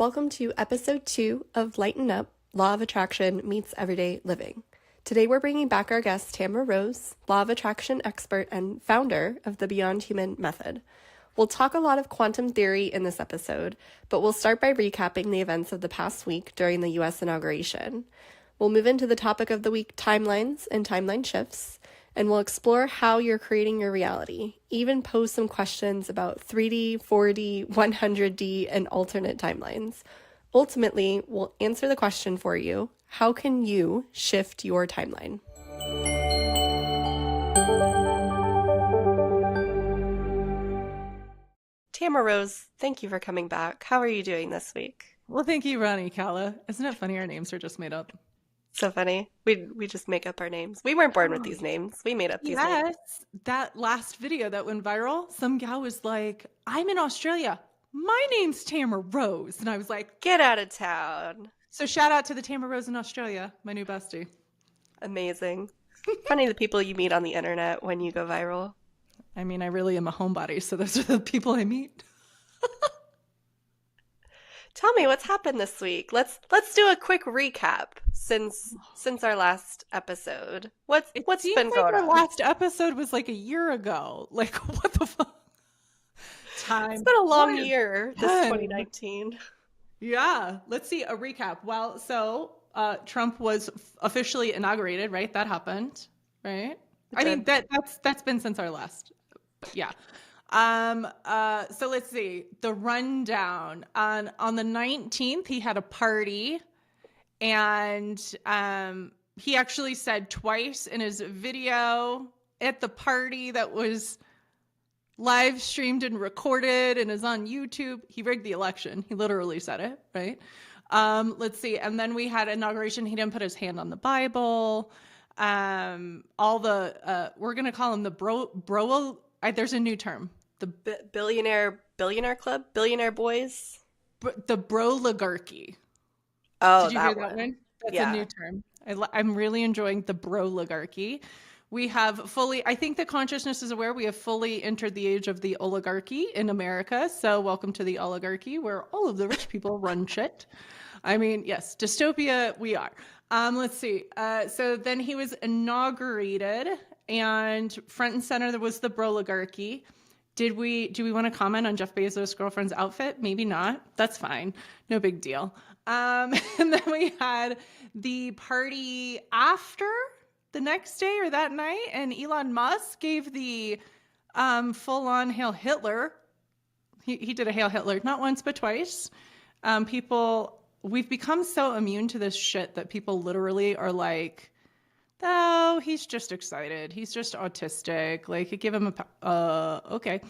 Welcome to episode 2 of Lighten Up, Law of Attraction Meets Everyday Living. Today we're bringing back our guest, Tamara Rose, Law of Attraction expert and founder of the Beyond Human method. We'll talk a lot of quantum theory in this episode, but we'll start by recapping the events of the past week during the U.S. inauguration. We'll move into the topic of the week, timelines and timeline shifts, and we'll explore how you're creating your reality, even pose some questions about 3D, 4D, 100D, and alternate timelines. Ultimately, we'll answer the question for you, how can you shift your timeline? Tamara Rose, thank you for coming back. How are you doing this week? Well, thank you, Ronnie Kala. Isn't it funny our names are just made up? So funny. We just make up our names. We weren't born with these names. We made up these names. Yes, that last video that went viral, some gal was like, I'm in Australia. My name's Tamara Rose. And I was like, get out of town. So shout out to the Tamara Rose in Australia, my new bestie. Amazing. Funny the people you meet on the internet when you go viral. I mean, I really am a homebody, so those are the people I meet. Tell me what's happened this week. Let's do a quick recap since our last episode. What's been going on? Our last episode was like a year ago. Like, what the fuck? Time. It's been a long year, this 2019. Yeah. Let's see a recap. Well, so Trump was officially inaugurated, right? That happened, right? I mean, that's been since our last. Yeah. So let's see the rundown on the 19th, he had a party and, he actually said twice in his video at the party that was live streamed and recorded and is on YouTube. He rigged the election. He literally said it, right? Let's see. And then we had inauguration. He didn't put his hand on the Bible. All the, we're going to call him the bro, there's a new term. The billionaire club, billionaire boys, the broligarchy. Oh, did you hear that one? That's a new term. I'm really enjoying the broligarchy. We have fully, I think the consciousness is aware we have fully entered the age of the oligarchy in America. So welcome to the oligarchy where all of the rich people run shit. I mean, yes, dystopia we are. Let's see. So then he was inaugurated and front and center there was the broligarchy. Do we want to comment on Jeff Bezos' girlfriend's outfit? Maybe not. That's fine. No big deal. And then we had the party after the next day or that night, and Elon Musk gave the full-on Hail Hitler. He did a Hail Hitler, not once but twice. We've become so immune to this shit that people literally are like, oh, he's just excited. He's just autistic. Like, give him okay.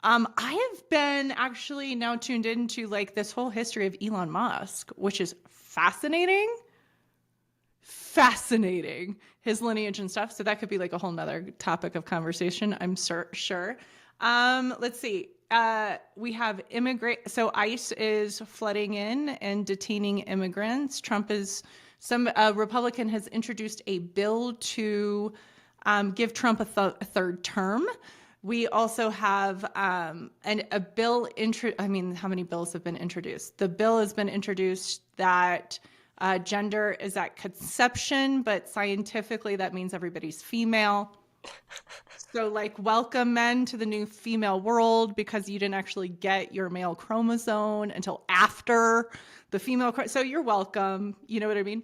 I have been actually now tuned into like this whole history of Elon Musk, which is fascinating. Fascinating. His lineage and stuff. So that could be like a whole nother topic of conversation, I'm sure. Let's see. We have so ICE is flooding in and detaining immigrants. Some Republican has introduced a bill to give Trump a third term. We also have a bill. How many bills have been introduced? The bill has been introduced that gender is at conception, but scientifically that means everybody's female. So like, welcome men to the new female world because you didn't actually get your male chromosome until after the female. So you're welcome. You know what I mean?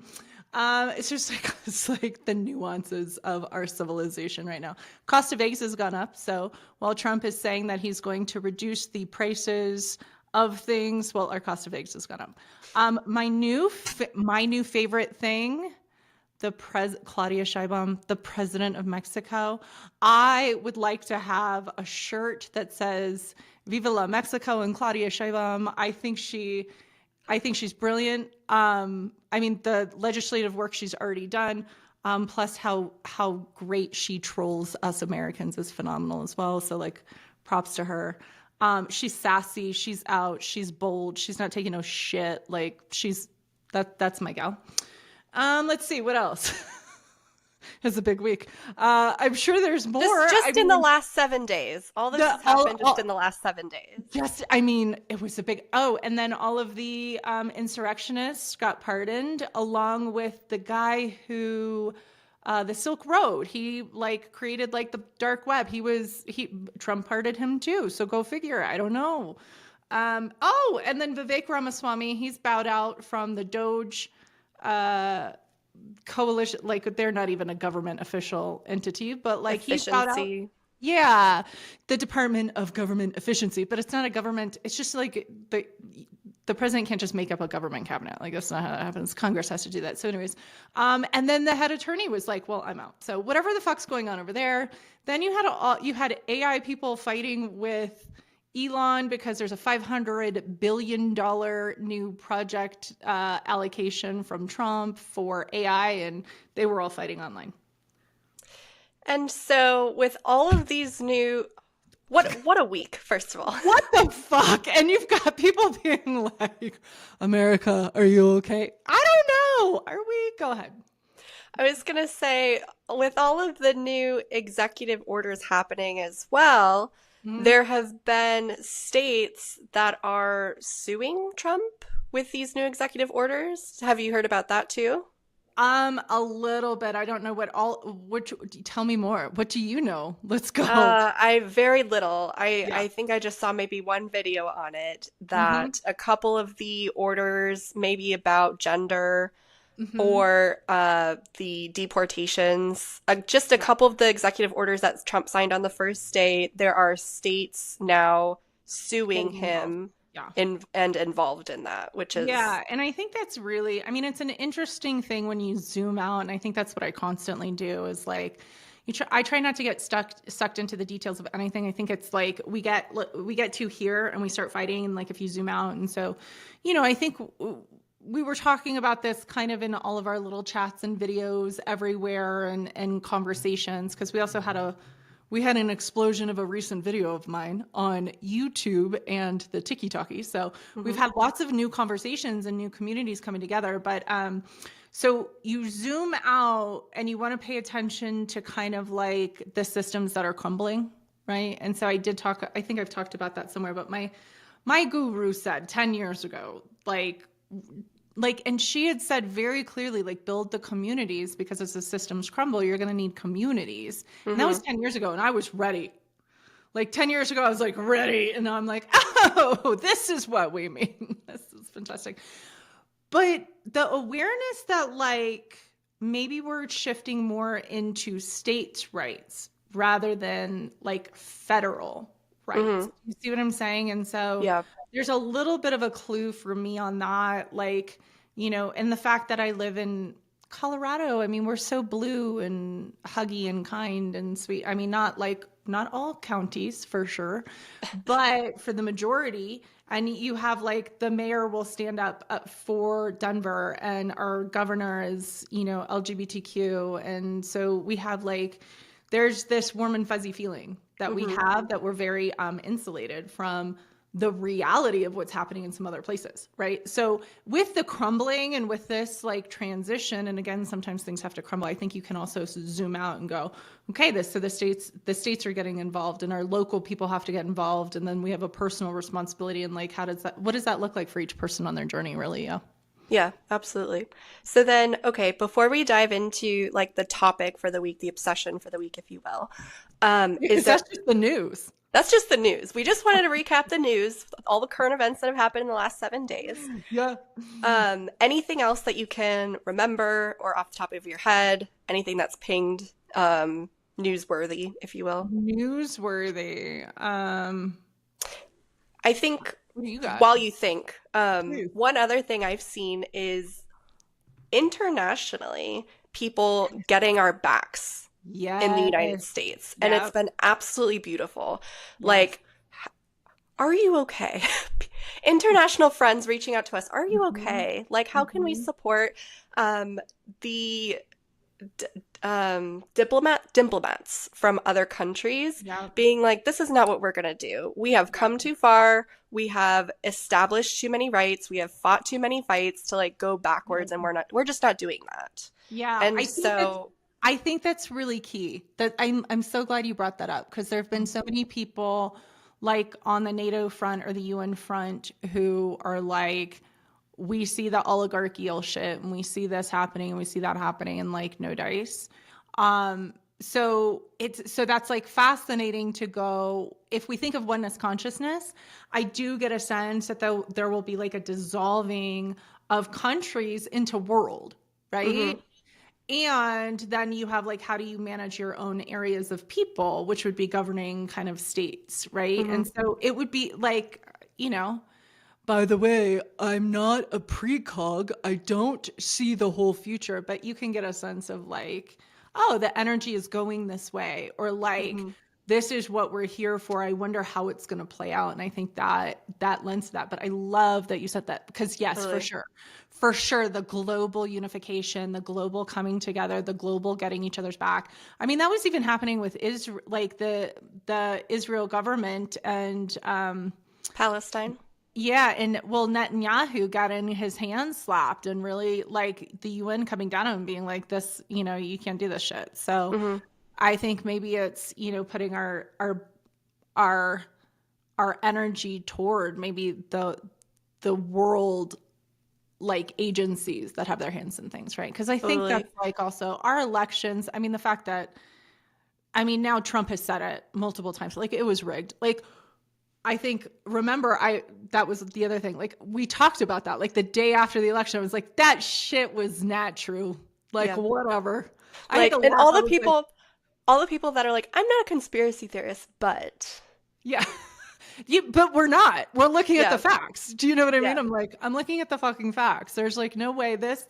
It's just like, it's like the nuances of our civilization right now. Cost of eggs has gone up. So while Trump is saying that he's going to reduce the prices of things, well, our cost of eggs has gone up. My new favorite thing, Claudia Sheinbaum, the president of Mexico. I would like to have a shirt that says "Viva la Mexico" and Claudia Sheinbaum. I think she's brilliant. The legislative work she's already done, plus how great she trolls us Americans is phenomenal as well. So like, props to her. She's sassy. She's out. She's bold. She's not taking no shit. Like that's my gal. Let's see what else. It's a big week. I'm sure there's more. Just in the last 7 days. All this has happened just in the last 7 days. I mean, it was a big, and then all of the insurrectionists got pardoned, along with the guy who, the Silk Road, he like created like the dark web. Trump pardoned him too. So go figure. I don't know. And then Vivek Ramaswamy, he's bowed out from the Doge coalition. Like, they're not even a government official entity, but like he's bowed out. Yeah, the Department of Government Efficiency, but it's not a government. It's just like the president can't just make up a government cabinet. Like, that's not how it happens. Congress has to do that. So anyways, and then the head attorney was like, well, I'm out. So whatever the fuck's going on over there. Then you had AI people fighting with Elon because there's a $500 billion new project allocation from Trump for AI, and they were all fighting online. And so with all of these new, what a week, first of all. What the fuck? And you've got people being like, America, are you okay? I don't know. Are we? Go ahead. I was going to say, with all of the new executive orders happening as well, there have been states that are suing Trump with these new executive orders. Have you heard about that too? A little bit. I don't know tell me more. What do you know? Let's go. I very little. I think I just saw maybe one video on it that a couple of the orders, maybe about gender or the deportations, just a couple of the executive orders that Trump signed on the first day, there are states now suing him. And involved in that, which is... Yeah, and I think that's really, I mean, it's an interesting thing when you zoom out, and I think that's what I constantly do, is like, I try not to get sucked into the details of anything. I think it's like, we get to here, and we start fighting, and like, if you zoom out, and so, I think we were talking about this kind of in all of our little chats and videos everywhere, and conversations, because we also had an explosion of a recent video of mine on YouTube and the TikTok. So we've had lots of new conversations and new communities coming together. But so you zoom out and you want to pay attention to kind of like the systems that are crumbling, right? And so I think I've talked about that somewhere, but my guru said 10 years ago, and she had said very clearly, like, build the communities, because as the systems crumble, you're going to need communities. And that was 10 years ago, and I was ready. Like 10 years ago, I was like ready. And now I'm like, oh, this is what we mean. This is fantastic. But the awareness that like maybe we're shifting more into states' rights rather than like federal rights. You see what I'm saying? And so there's a little bit of a clue for me on that. Like, and the fact that I live in Colorado, I mean, we're so blue and huggy and kind and sweet. I mean, not all counties for sure, but for the majority. And you have like the mayor will stand up for Denver, and our governor is, LGBTQ. And so we have like, there's this warm and fuzzy feeling that we have, that we're very insulated from the reality of what's happening in some other places, right? So with the crumbling and with this like transition, and again, sometimes things have to crumble, I think you can also zoom out and go, okay, the states are getting involved, and our local people have to get involved, and then we have a personal responsibility, and like, what does that look like for each person on their journey, really? Yeah, absolutely. So then, okay, before we dive into like the topic for the week, the obsession for the week, if you will, that's just the news. That's just the news. We just wanted to recap the news, all the current events that have happened in the last 7 days. Yeah. Anything else that you can remember or off the top of your head? Anything that's pinged, newsworthy, if you will? Newsworthy. I think, what do you got? while you think, one other thing I've seen is internationally, people getting our backs. In the United States. And it's been absolutely beautiful. Yes. Like, are you okay? International friends reaching out to us. Are you okay? Like, how can we support the diplomats from other countries being like, this is not what we're going to do. We have come too far. We have established too many rights. We have fought too many fights to like go backwards, and we're just not doing that. Yeah. And so I think that's really key. That I'm so glad you brought that up, because there have been so many people like on the NATO front or the UN front who are like, we see the oligarchical shit and we see this happening and we see that happening, and like no dice. So that's like fascinating to go. If we think of oneness consciousness, I do get a sense that there will be like a dissolving of countries into world, right? Mm-hmm. And then you have like, how do you manage your own areas of people, which would be governing kind of states, right? Mm-hmm. And so it would be like, by the way, I'm not a precog. I don't see the whole future, but you can get a sense of like, oh, the energy is going this way, or like, Mm-hmm. this is what we're here for. I wonder how it's going to play out. And I think that lends to that. But I love that you said that, because yes, Totally. for sure, the global unification, the global coming together, the global getting each other's back. I mean, that was even happening with Israel, like the Israel government and Palestine. yeah, and well, Netanyahu got in his hands slapped, and really like the UN coming down on him being like, this, you can't do this shit. So Mm-hmm. I think maybe it's, putting our energy toward maybe the world like agencies that have their hands in things, right? Because I think Totally. that's like also our elections. I mean, the fact that, I mean, now Trump has said it multiple times, like it was rigged. Like, I think, remember, that was the other thing. Like, we talked about that. Like, the day after the election, I was like, that shit was not true. Like, Yeah. whatever. I had Like, to and laugh. I was like, all the people that are like, I'm not a conspiracy theorist, but yeah. But we're not. We're looking at yeah, the facts. Do you know what I mean? yeah. I'm like, I'm looking at the fucking facts. There's like no way this.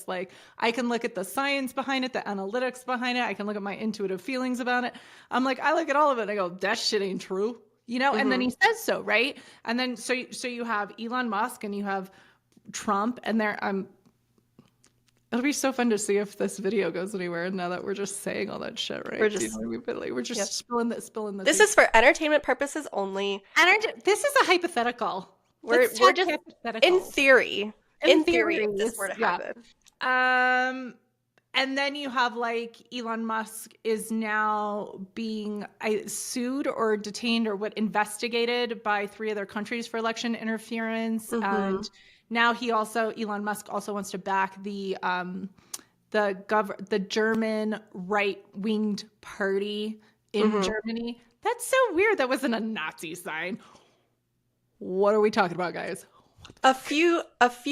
Like, I can look at the science behind it, the analytics behind it. I can look at my intuitive feelings about it. I'm like, I look at all of it and I go, that shit ain't true. And then Mm-hmm. he says so, right? And then so you have Elon Musk and you have Trump, and it'll be so fun to see if this video goes anywhere now that we're just saying all that shit, right? We're Do you just know what I mean? But, like, we're just Yep. spilling the This tea. is for entertainment purposes only. And this is a hypothetical. We're Let's we're talk just in hypotheticals. theory. In In theory, if this theories, were to yeah. happen. And then you have like Elon Musk is now being sued or detained or investigated by 3 other countries for election interference. Mm-hmm. And now Elon Musk also wants to back the German right-winged party in Mm-hmm. Germany. That's so weird. That wasn't a Nazi sign. What are we talking about, guys? A few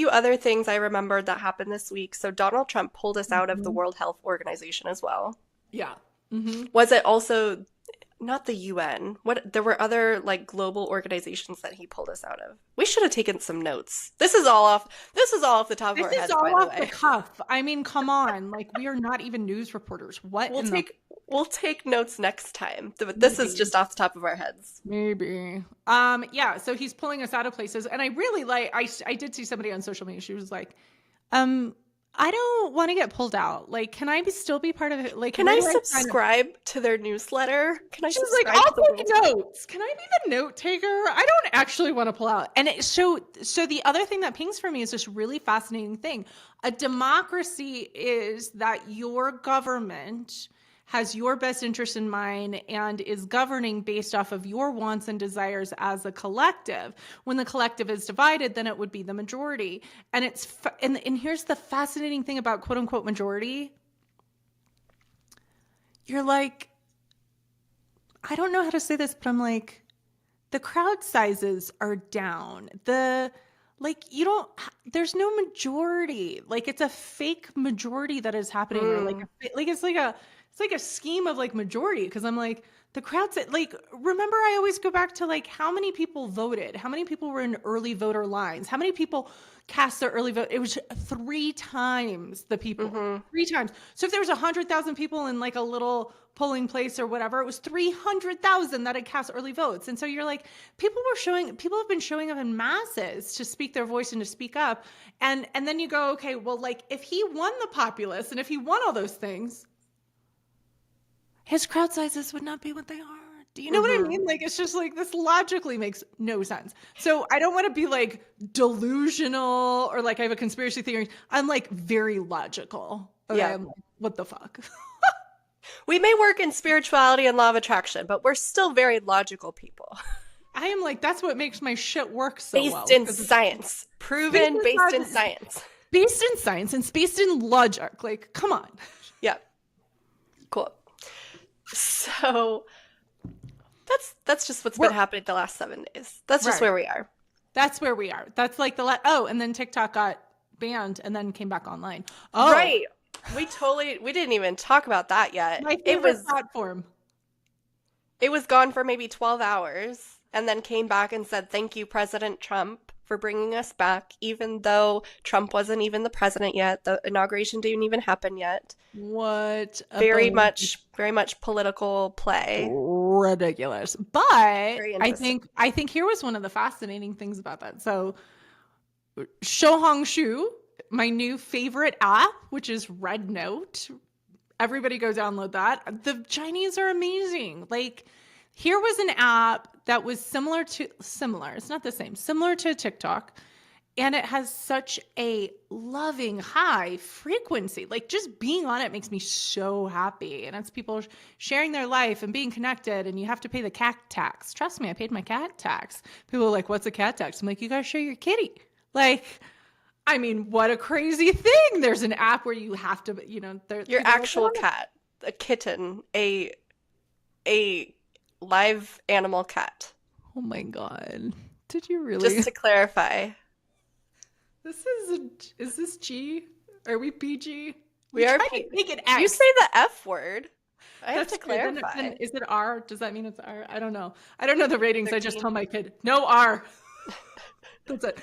other things I remembered that happened this week. So Donald Trump pulled us out of the World Health Organization as well. Yeah. Mm-hmm. Was it also not the UN? There were other like global organizations that he pulled us out of. We should have taken some notes. This is all off the top of our This is heads, all by the off the way. cuff. I mean, come on. Like, we are not even news reporters. What We'll take notes next time. But this is just off the top of our heads. maybe. Yeah, so he's pulling us out of places. And I really I did see somebody on social media. She was like, I don't want to get pulled out. Like, can I still be part of it? Like, Can I subscribe to their newsletter? Can I She was like, subscribe I'll to the take notes. Can I be the note taker? I don't actually want to pull out. And so the other thing that pings for me is this really fascinating thing. A democracy is that your government has your best interest in mind and is governing based off of your wants and desires as a collective. When the collective is divided, then it would be the majority. And and here's the fascinating thing about quote unquote majority. You're like, I don't know how to say this, but I'm like, the crowd sizes are down. There's no majority. Like, it's a fake majority that is happening. Or it's like a scheme of like majority. Cause I'm like, the crowd's like, remember, I always go back to like, how many people voted? How many people were in early voter lines? How many people cast their early vote? It was 3 times the people, 3 times. So if there was 100,000 people in like a little polling place or whatever, it was 300,000 that had cast early votes. And so you're like, people have been showing up in masses to speak their voice and to speak up. And then you go, okay, well, like if he won the populace and if he won all those things, his crowd sizes would not be what they are. Do you know what I mean? Like, it's just like, this logically makes no sense. So I don't want to be like delusional or like I have a conspiracy theory. I'm like very logical. Okay? Yeah. I'm like, what the fuck? We may work in spirituality and law of attraction, but we're still very logical people. I am like, that's what makes my shit work so Based well. in science. Proven based in science. Based in science and based in logic. Like, come on. Yeah. Cool. So that's just what's been happening the last 7 days. That's just where we are. That's where we are. That's like and then TikTok got banned and then came back online. Oh, right. We didn't even talk about that yet. My favorite platform. It was gone for maybe 12 hours and then came back and said, "Thank you, President Trump, for bringing us back," even though Trump wasn't even the president yet. The inauguration didn't even happen yet. What? Very much political play. Ridiculous. But I think here was one of the fascinating things about that. So Shohangshu, my new favorite app, which is Red Note. Everybody go download that. The Chinese are amazing. Like, here was an app that was similar, it's not the same, similar to TikTok. And it has such a loving high frequency. Like, just being on it makes me so happy. And it's people sharing their life and being connected, and you have to pay the cat tax. Trust me, I paid my cat tax. People are like, "What's a cat tax?" I'm like, "You got to share your kitty." Like, I mean, what a crazy thing. There's an app where you have to, your actual cat, a kitten, a live animal cat. Oh my God. Did you really? Just to clarify. Is this G? Are we PG? We are PG. Make it X. You say the F word. I have to clarify. Then is it R? Does that mean it's R? I don't know. I don't know the ratings. 13. I just tell my kid, no R. That's it.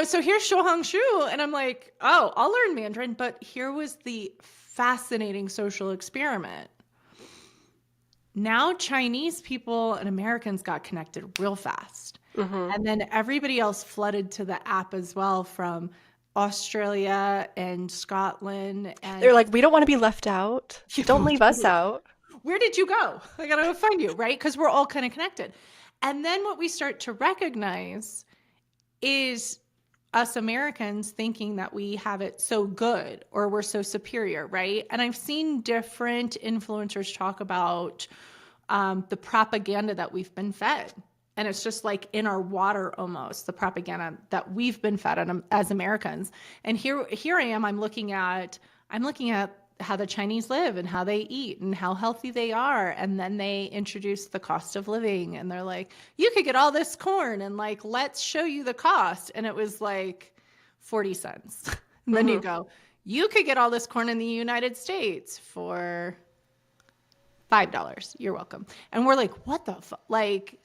So here's Shohangshu, and I'm like, oh, I'll learn Mandarin. But here was the fascinating social experiment. Now Chinese people and Americans got connected real fast. Mm-hmm. And then everybody else flooded to the app as well, from Australia and Scotland. And they're like, we don't want to be left out. Don't leave us out. Where did you go? I got to find you, right? Because we're all kind of connected. And then what we start to recognize is us Americans thinking that we have it so good or we're so superior, right? And I've seen different influencers talk about the propaganda that we've been fed. And it's just like in our water almost, the propaganda that we've been fed as Americans. And here I am, I'm looking at how the Chinese live and how they eat and how healthy they are. And then they introduce the cost of living, and they're like, you could get all this corn, and like, let's show you the cost. And it was like 40 cents. And then you go, you could get all this corn in the United States for $5. You're welcome. And we're like, what the fuck? Like,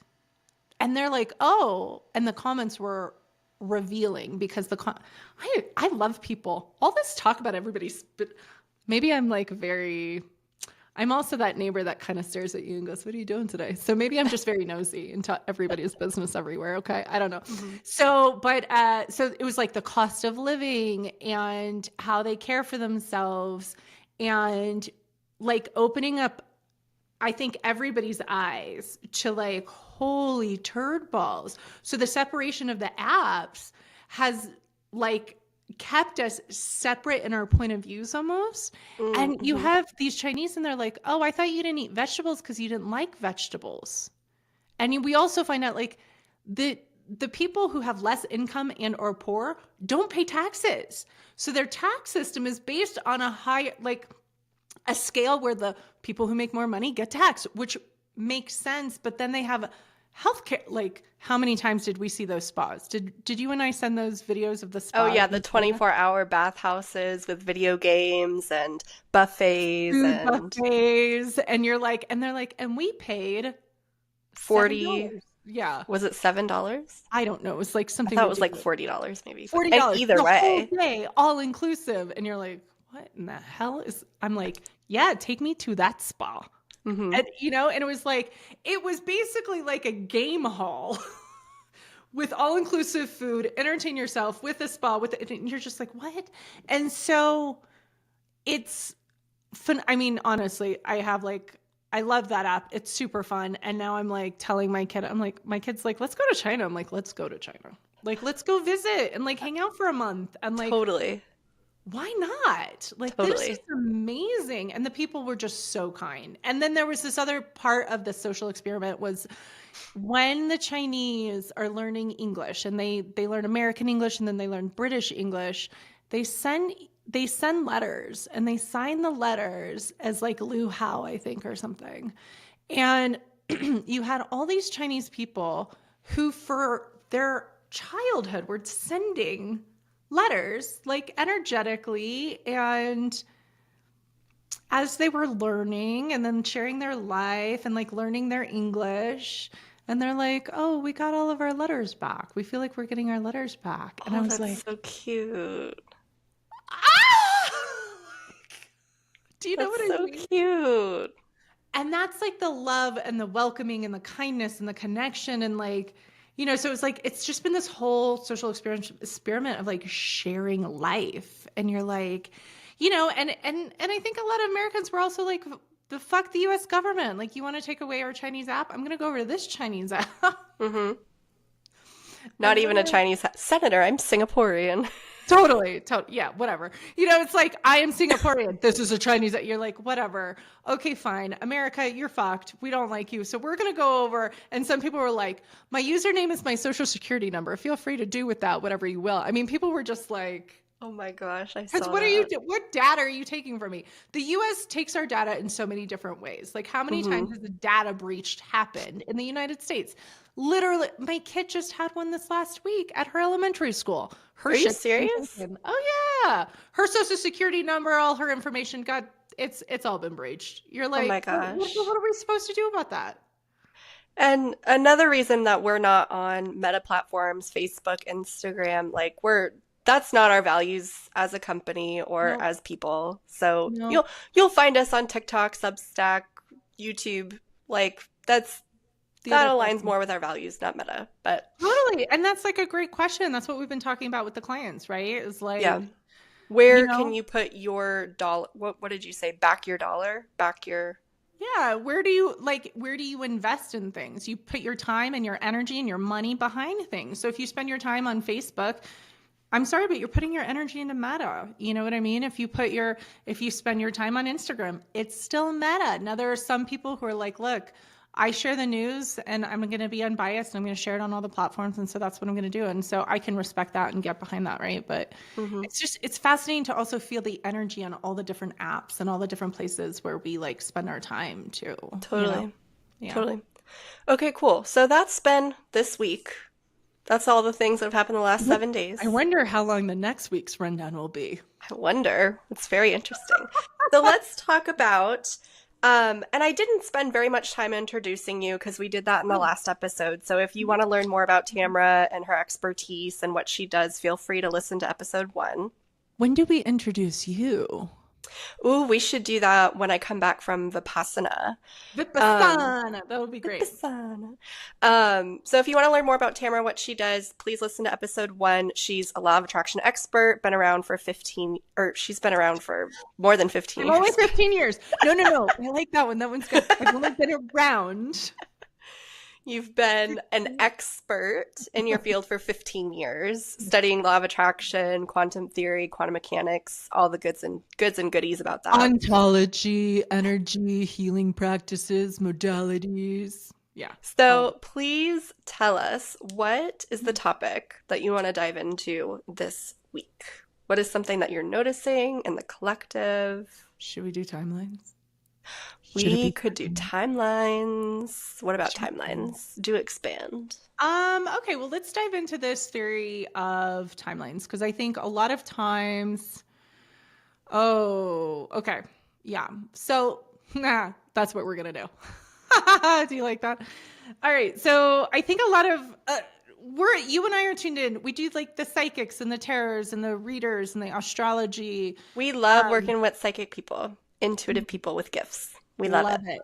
and they're like, oh, and the comments were revealing because I love people. All this talk about everybody's, maybe I'm like I'm also that neighbor that kind of stares at you and goes, what are you doing today? So maybe I'm just very nosy into everybody's business everywhere. Okay. I don't know. Mm-hmm. So it was like the cost of living and how they care for themselves and like opening up, I think, everybody's eyes to like, holy turd balls. So the separation of the apps has like kept us separate in our point of views almost. Mm-hmm. And you have these Chinese and they're like, oh, I thought you didn't eat vegetables because you didn't like vegetables. And we also find out like the people who have less income and or poor don't pay taxes. So their tax system is based on a scale where the people who make more money get taxed, which makes sense. But then they have healthcare. Like, how many times did we see those spas? Did you and I send those videos of the spa? Oh yeah, the 24-hour bathhouses with video games and buffets and you're like, and they're like, and we paid $40. Yeah. Was it $7? I don't know. It was like something. I thought it was like $40 maybe. $40 and either the way. Whole day, all inclusive, and you're like, what in the hell is? I'm like, yeah, take me to that spa. Mm-hmm. And and it was basically like a game hall with all-inclusive food, entertain yourself with a spa and you're just like, what? And so it's fun. I mean, honestly, I love that app. It's super fun. And now I'm like telling my kid, my kid's like, let's go to China. I'm like, let's go to China. Like, let's go visit and like hang out for a month. And like, totally. why not? Like, this is Totally. amazing. And the people were just so kind. And then there was this other part of the social experiment was when the Chinese are learning English and they learn American English and then they learn British English, they send letters and they sign the letters as like Lu Hao, I think, or something. And you had all these Chinese people who for their childhood were sending letters like energetically and as they were learning and then sharing their life and like learning their English. And they're like, oh, we got all of our letters back. We feel like we're getting our letters back. And I Oh, was that's like, so cute. ah! Do you know That's what I so mean? cute. And that's like the love and the welcoming and the kindness and the connection and like, so it's like it's just been this whole social experiment of like sharing life. And you're like, and I think a lot of Americans were also like, the fuck the US government. Like, you want to take away our Chinese app? I'm gonna go over to this Chinese app. Mm-hmm. Not even a Chinese senator. I'm Singaporean. Totally. Yeah, whatever. It's like, I am Singaporean. This is a Chinese. You're like, whatever. Okay, fine. America, you're fucked. We don't like you. So we're going to go over. And some people were like, my username is my social security number. Feel free to do with that whatever you will. I mean, people were just like, Oh my gosh, I because saw what are you that. what data are you taking from me? The US takes our data in so many different ways. Like, how many times Mm-hmm. has the data breach happened in the United States? Literally, my kid just had one this last week at her elementary school. Her Are you shit been serious? taken. Oh yeah. Her social security number, all her information got it's all been breached. You're Oh my like, gosh. what are we supposed to do about that? And another reason that we're not on meta platforms, Facebook, Instagram, like that's not our values as a company or No, as people. So no. you'll find us on TikTok, Substack, YouTube. Like The that other aligns platform. more with our values, not meta. But Totally. And that's like a great question. That's what we've been talking about with the clients, right? Is yeah. like, you Where can know, you put your dollar? What did you say? Back your dollar? Back your yeah, where do you invest in things? You put your time and your energy and your money behind things. So if you spend your time on Facebook, I'm sorry, but you're putting your energy into Meta. You know what I mean? If you spend your time on Instagram, it's still Meta. Now there are some people who are like, look, I share the news and I'm going to be unbiased and I'm going to share it on all the platforms. And so that's what I'm going to do. And so I can respect that and get behind that. Right. But hmm it's fascinating to also feel the energy on all the different apps and all the different places where we like spend our time too, you know? Totally. Yeah. Totally. Okay, cool. So that's been this week. That's all the things that have happened the last What- 7 days. I wonder how long the next week's rundown will be. I wonder. It's very interesting. So let's talk about, and I didn't spend very much time introducing you because we did that in the last episode. So if you want to learn more about Tamra and her expertise and what she does, feel free to listen to episode 1. When do we introduce you? Ooh, we should do that when I come back from Vipassana. Um, Vipassana. That would be great. Vipassana. So if you want to learn more about Tamara, what she does, please listen to episode 1. She's a law of attraction expert, been around for 15, or she's been around for more than 15 I'm only years. 15 years. No, no, no. I like that one. That one's good. I've only been around. You've been an expert in your field for 15 years, studying law of attraction, quantum theory, quantum mechanics, all the goods and goodies about that. Ontology, energy, healing practices, modalities. Yeah. All of So it. please tell us, what is the topic that you want to dive into this week? What is something that you're noticing in the collective? Should we do timelines? Should it We be could do timelines? timelines. What about Should it be timelines? timelines? Do expand. Okay, well, let's dive into this theory of timelines because I think a lot of times, oh, okay. Yeah. So, that's what we're going to do. Do you like that? All right. So, I think a lot of you and I are tuned in. We do like the psychics and the tarors and the readers and the astrology. We love Um, working with psychic people, intuitive people with gifts. We love it. Love it.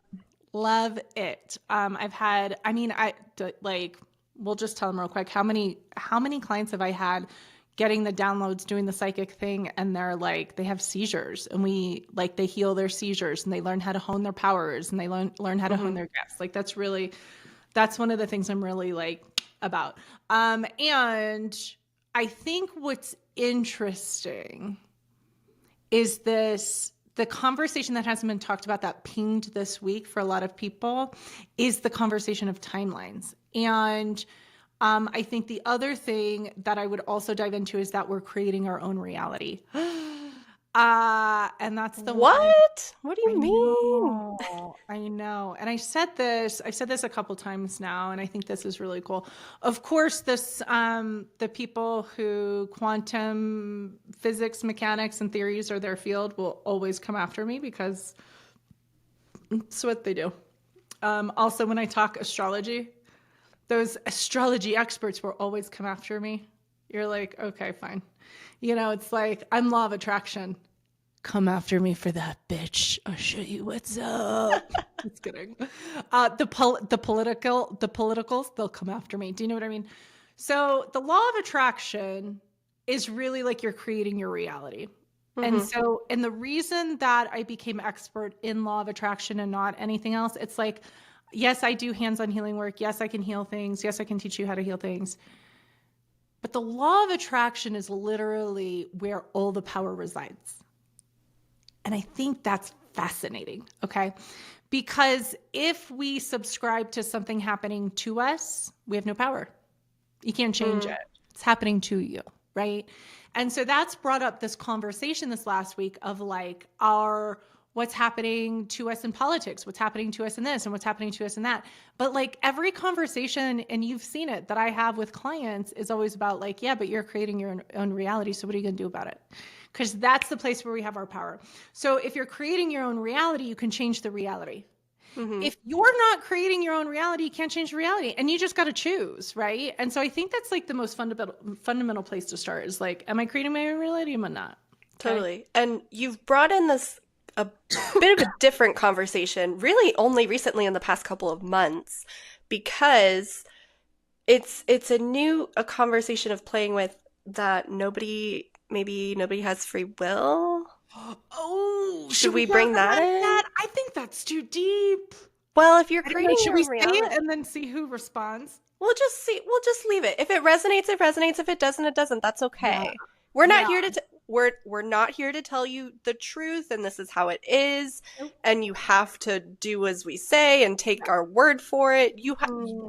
Love it. I've had, I mean, like, we'll just tell them real quick. How many clients have I had getting the downloads, doing the psychic thing, and they're like, they have seizures and they heal their seizures and they learn how to hone their powers and they learn how to hone hmm their gifts. Like, that's one of the things I'm really like about. And I think what's interesting is the conversation that hasn't been talked about that pinged this week for a lot of people is the conversation of timelines. And I think the other thing that I would also dive into is that we're creating our own reality. And that's the one. What do you mean? I know. And I've said this a couple times now, and I think this is really cool. Of course, the people who quantum physics, mechanics, and theories are their field will always come after me because it's what they do. Also, when I talk astrology, those astrology experts will always come after me. You're like, okay, fine. It's like, I'm law of attraction. Come after me for that, bitch. I'll show you what's up. Just kidding. The politicals, they'll come after me. Do you know what I mean? So the law of attraction is really like you're creating your reality. And the reason that I became expert in law of attraction and not anything else, it's like, yes, I do hands-on healing work. Yes, I can heal things. Yes, I can teach you how to heal things. But the law of attraction is literally where all the power resides. And I think that's fascinating, okay? Because if we subscribe to something happening to us, we have no power. You can't change it. It's happening to you, right? And so that's brought up this conversation this last week of like what's happening to us in politics, what's happening to us in this, and what's happening to us in that. But like every conversation, and you've seen it, that I have with clients is always about like, yeah, but you're creating your own reality. So what are you going to do about it? Because that's the place where we have our power. So if you're creating your own reality, you can change the reality. If you're not creating your own reality, you can't change the reality. And you just got to choose, right? And so I think that's like the most fundamental place to start is like, am I creating my own reality? Am I not? Okay? Totally. And you've brought in a bit of a different conversation, really only recently in the past couple of months, because it's a conversation of playing with that maybe nobody has free will. Oh, should we bring that in? I think that's too deep. Well, if you're creating Should your we own say reality, it and then see who responds? we'll just leave it. If it resonates, it resonates. If it doesn't, it doesn't. That's okay. Yeah. We're not here to we're not here to tell you the truth, and this is how it is, and you have to do as we say and take our word for it.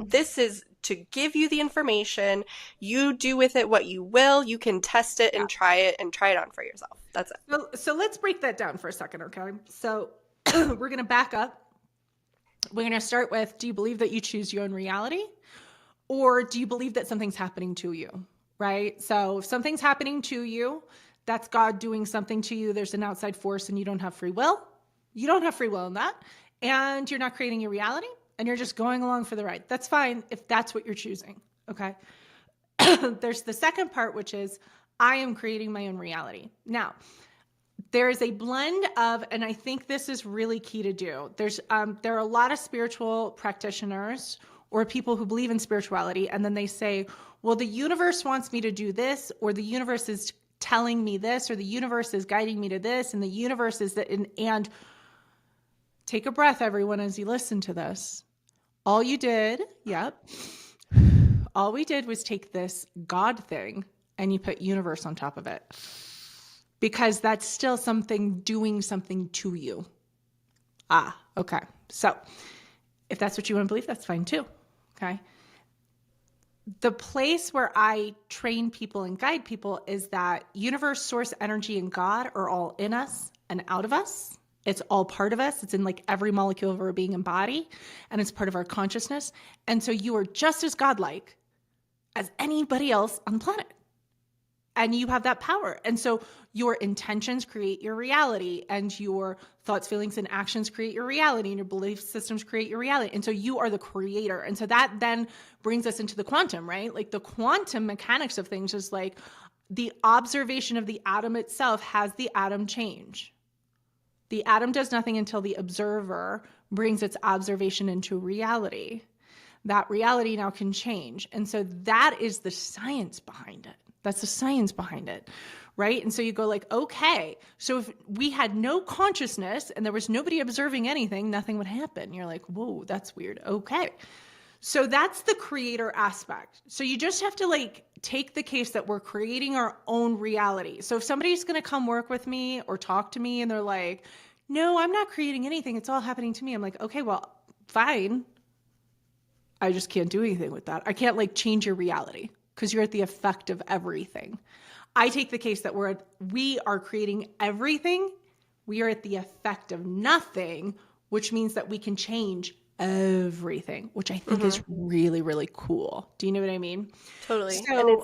This is to give you the information. You do with it what you will. You can test it and try it on for yourself. That's it. So let's break that down for a second, okay? So we're going to back up. We're going to start with, do you believe that you choose your own reality? Or do you believe that something's happening to you, right? So if something's happening to you, that's God doing something to you. There's an outside force and you don't have free will. You don't have free will in that. And you're not creating your reality and you're just going along for the ride. That's fine if that's what you're choosing, okay? There's the second part, which is I am creating my own reality. Now, there is a blend of, and I think this is really key to do. There are a lot of spiritual practitioners or people who believe in spirituality, and then they say, well, the universe wants me to do this, or the universe is telling me this, or the universe is guiding me to this, and the universe is that, and take a breath, everyone, as you listen to this. All we did was take this God thing and you put universe on top of it. Because that's still something doing something to you. Okay. So if that's what you want to believe, that's fine too. Okay. The place where I train people and guide people is that universe, source, energy, and God are all in us and out of us. It's all part of us. It's in like every molecule of our being and body, and it's part of our consciousness. And so you are just as godlike as anybody else on the planet. And you have that power. And so your intentions create your reality, and your thoughts, feelings, and actions create your reality, and your belief systems create your reality. And so you are the creator. And so that then brings us into the quantum, right? Like the quantum mechanics of things is like the observation of the atom itself has the atom change. The atom does nothing until the observer brings its observation into reality. That reality now can change. And so that is the science behind it. That's the science behind it, right? And so you go like, okay, so if we had no consciousness and there was nobody observing anything, nothing would happen. You're like, whoa, that's weird. Okay. So that's the creator aspect. So you just have to like take the case that we're creating our own reality. So if somebody's going to come work with me or talk to me and they're like, no, I'm not creating anything, it's all happening to me. I'm like, okay, well, fine. I just can't do anything with that. I can't like change your reality because you're at the effect of everything. I take the case that we are creating everything. We are at the effect of nothing, which means that we can change everything, which I think is really, really cool. Do you know what I mean? Totally. And So,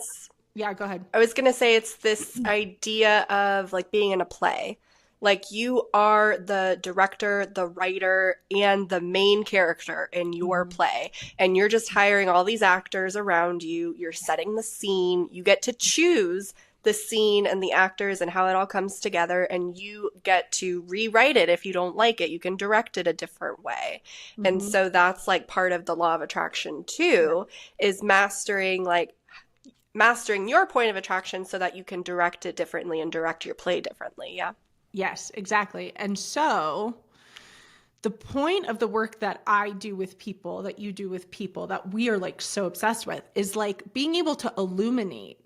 yeah, go ahead. I was gonna say it's this idea of like being in a play. Like you are the director, the writer, and the main character in your play. And you're just hiring all these actors around you. You're setting the scene. You get to choose the scene and the actors and how it all comes together. And you get to rewrite it if you don't like it. You can direct it a different way. And so that's like part of the law of attraction too, is mastering your point of attraction so that you can direct it differently and direct your play differently. Yeah. Yes, exactly. And so the point of the work that I do with people, that you do with people, that we are like so obsessed with is like being able to illuminate.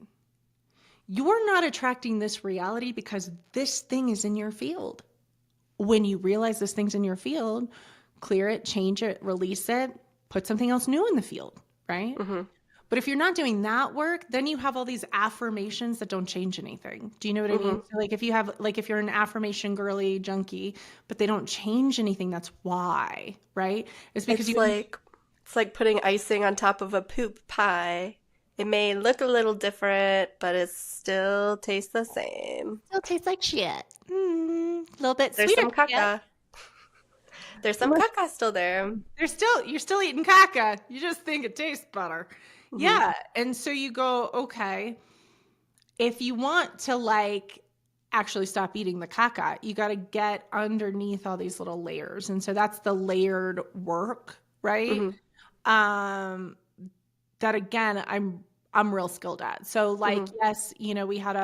You're not attracting this reality because this thing is in your field. When you realize this thing's in your field, clear it, change it, release it, put something else new in the field, right? But if you're not doing that work, then you have all these affirmations that don't change anything. Do you know what I mean? So like if you're an affirmation girly junkie, but they don't change anything, that's why, right? It's because It's like putting icing on top of a poop pie. It may look a little different, but it still tastes the same. still tastes like shit. A little bit There's sweeter. some caca. There's some caca still there. You're still eating caca. You just think it tastes better. Yeah. And so you go, okay, if you want to like actually stop eating the caca, you got to get underneath all these little layers. And so that's the layered work, right? That again, I'm real skilled at. So like, yes, we had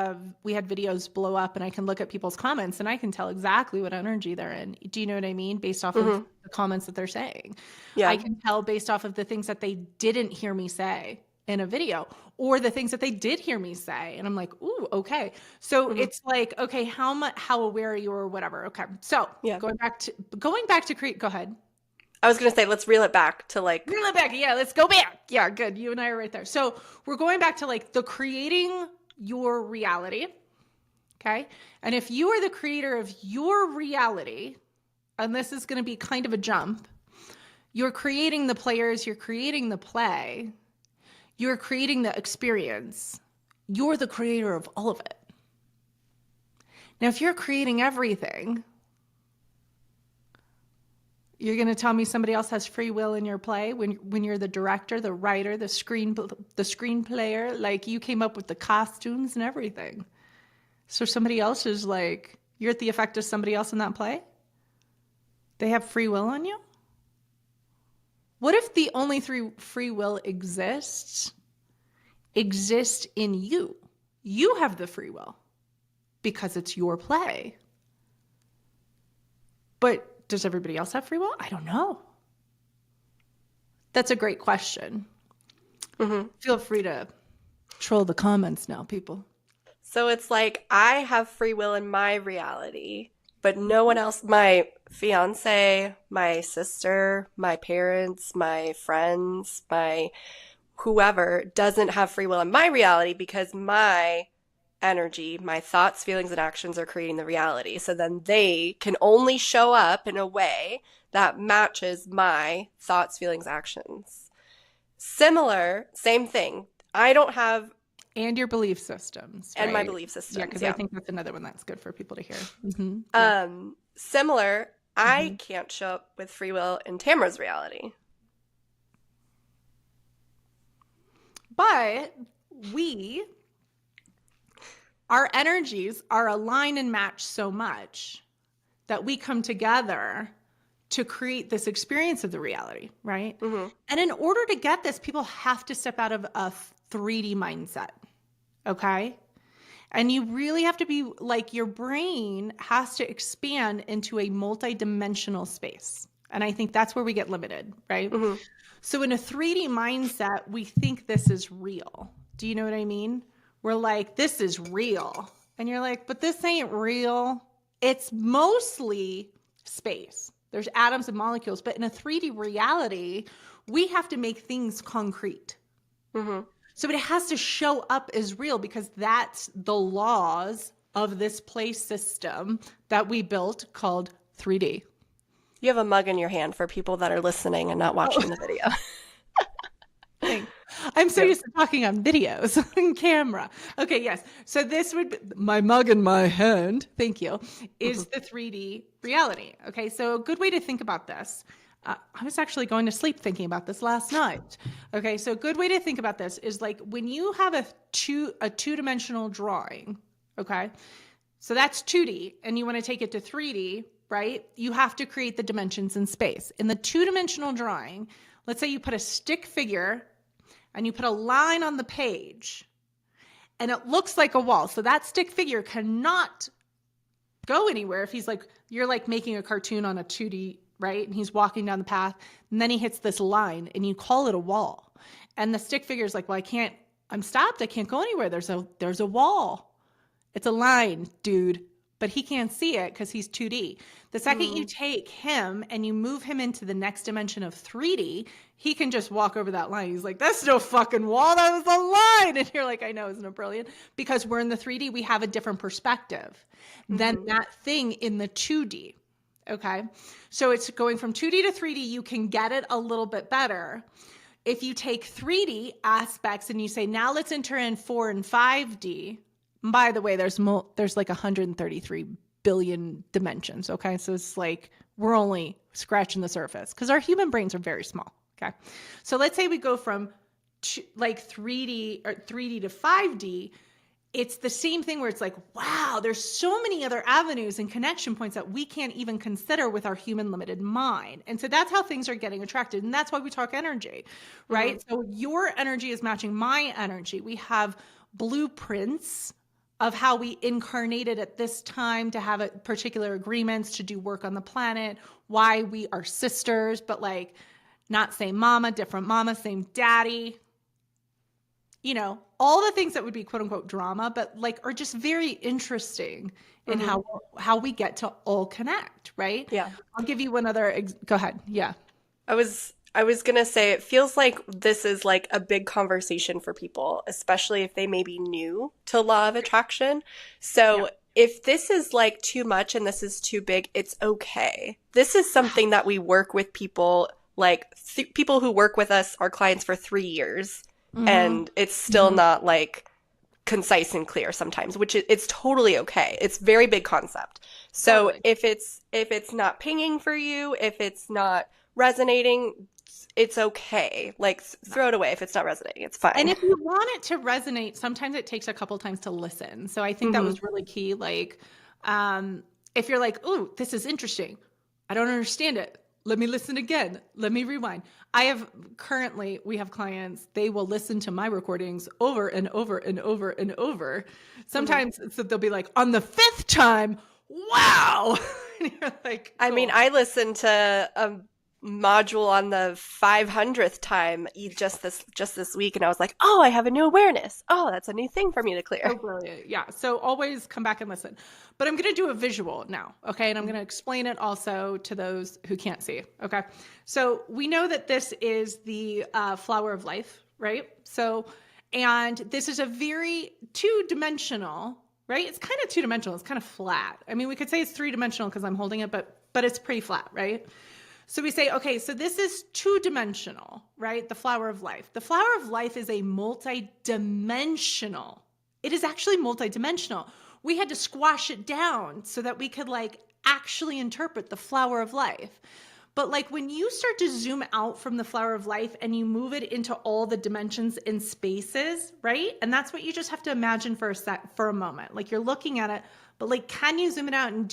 videos blow up and I can look at people's comments and I can tell exactly what energy they're in. Do you know what I mean? Based off of the comments that they're saying. Yeah. I can tell based off of the things that they didn't hear me say in a video or the things that they did hear me say. And I'm like, ooh, okay. So it's like, okay, how aware are you or whatever? Okay. So going back to create, go ahead. I was going to say, let's reel it back to like... Reel it back. Yeah, let's go back. Yeah, good. You and I are right there. So we're going back to like the creating your reality. Okay. And if you are the creator of your reality, and this is going to be kind of a jump, you're creating the players, you're creating the play, you're creating the experience. You're the creator of all of it. Now, if you're creating everything, you're going to tell me somebody else has free will in your play when you're the director, the writer, the screenplayer, like you came up with the costumes and everything. So somebody else is like, you're at the effect of somebody else in that play? They have free will on you? What if the only free will exists in you? You have the free will because it's your play. But does everybody else have free will? I don't know. That's a great question. Feel free to troll the comments now, people. So it's like I have free will in my reality, but no one else, my fiance, my sister, my parents, my friends, my whoever doesn't have free will in my reality because my energy, my thoughts, feelings, and actions are creating the reality. So then they can only show up in a way that matches my thoughts, feelings, actions. Similar, same thing. I don't have... And your belief systems. And right? my belief systems. Yeah, because I think that's another one that's good for people to hear. Similar, I can't show up with free will in Tamara's reality. But our energies are aligned and matched so much that we come together to create this experience of the reality, right? And in order to get this, people have to step out of a 3D mindset, okay? And you really have to be like, your brain has to expand into a multi-dimensional space, And I think that's where we get limited, right? Mm-hmm. So in a 3D mindset, we think this is real. Do you know what I mean? We're like, this is real. And you're like, but this ain't real. It's mostly space. There's atoms and molecules, but in a 3D reality, we have to make things concrete. Mm-hmm. So it has to show up as real because that's the laws of this place system that we built called 3D. You have a mug in your hand for people that are listening and not watching the video. Thanks. I'm so used to talking on videos on camera. Okay, yes. So this would be my mug in my hand. Thank you. Is the 3D reality. Okay, so a good way to think about this. I was actually going to sleep thinking about this last night. Okay, so a good way to think about this is like when you have a two-dimensional drawing. Okay, so that's 2D, and you want to take it to 3D, right? You have to create the dimensions in space. In the two-dimensional drawing, let's say you put a stick figure and you put a line on the page and it looks like a wall. So that stick figure cannot go anywhere if he's like, you're like making a cartoon on a 2D, right? And he's walking down the path and then he hits this line and you call it a wall. And the stick figure is like, well, I'm stopped. I can't go anywhere. There's a wall. It's a line, dude. But he can't see it because he's 2D. The second you take him and you move him into the next dimension of 3D, he can just walk over that line. He's like, that's no fucking wall. That was a line. And you're like, I know, isn't it brilliant? Because we're in the 3D, we have a different perspective than that thing in the 2D. Okay. So it's going from 2D to 3D. You can get it a little bit better. If you take 3D aspects and you say, now let's enter in 4 and 5D. By the way, there's like 133 billion dimensions. Okay. So it's like, we're only scratching the surface because our human brains are very small. Okay. So let's say we go from like 3D to 5D. It's the same thing where it's like, wow, there's so many other avenues and connection points that we can't even consider with our human limited mind. And so that's how things are getting attracted. And that's why we talk energy, right? So your energy is matching my energy. We have blueprints of how we incarnated at this time to have a particular agreements to do work on the planet, why we are sisters, but like not same mama, different mama, same daddy, you know, all the things that would be quote unquote drama, but like are just very interesting in how we get to all connect, right? Yeah. I'll give you one other, go ahead. Yeah. I was going to say, it feels like this is like a big conversation for people, especially if they may be new to law of attraction. So if this is like too much and this is too big, it's okay. This is something that we work with people, like people who work with us, our clients for 3 years, and it's still not like concise and clear sometimes, which it's totally okay. It's very big concept. So if it's not pinging for you, if it's not resonating, it's okay. Like throw it away if it's not resonating. It's fine. And if you want it to resonate, sometimes it takes a couple times to listen. So I think that was really key. Like, if you're like, "Ooh, this is interesting. I don't understand it. Let me listen again. Let me rewind." We have clients, they will listen to my recordings over and over and over and over. Sometimes they'll be like, on the 5th time, wow. And you're like, cool. I mean, I listened to a module on the 500th time just this week, and I was like, oh, I have a new awareness. Oh, that's a new thing for me to clear. Oh, brilliant. Yeah. So always come back and listen. But I'm going to do a visual now. Okay. And I'm going to explain it also to those who can't see. Okay. So we know that this is the flower of life, right? So, and this is a very two-dimensional, right? It's kind of two-dimensional. It's kind of flat. I mean, we could say it's three-dimensional because I'm holding it, but it's pretty flat, right? So we say, okay, so this is two-dimensional, right? The flower of life. The flower of life is a multi-dimensional. It is actually multi-dimensional. We had to squash it down so that we could like actually interpret the flower of life. But like when you start to zoom out from the flower of life and you move it into all the dimensions and spaces, right? And that's what you just have to imagine for a moment. Like you're looking at it, but like, can you zoom it out and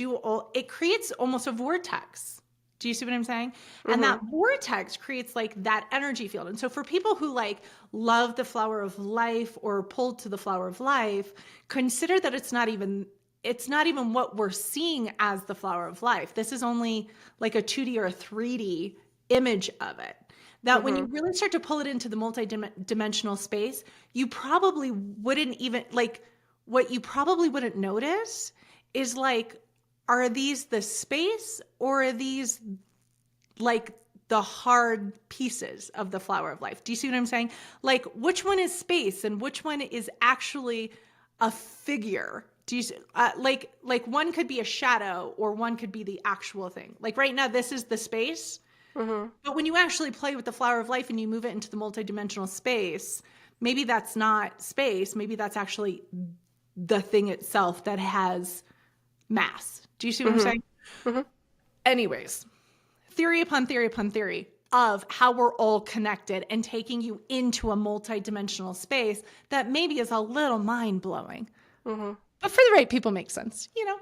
it creates almost a vortex. Do you see what I'm saying? And that vortex creates like that energy field. And so for people who like love the flower of life or pulled to the flower of life, consider that it's not even it's not even what we're seeing as the flower of life. This is only like a 2D or a 3D image of it. That when you really start to pull it into the multi-dimensional space, you probably wouldn't even like, what you probably wouldn't notice is like, are these the space or are these like the hard pieces of the flower of life? Do you see what I'm saying? Like, which one is space and which one is actually a figure? Do you like one could be a shadow or one could be the actual thing? Like right now, this is the space. But when you actually play with the flower of life and you move it into the multidimensional space, maybe that's not space. Maybe that's actually the thing itself that has mass. Do you see what I'm saying? Anyways, theory upon theory upon theory of how we're all connected and taking you into a multidimensional space that maybe is a little mind-blowing. But for the right people makes sense, you know?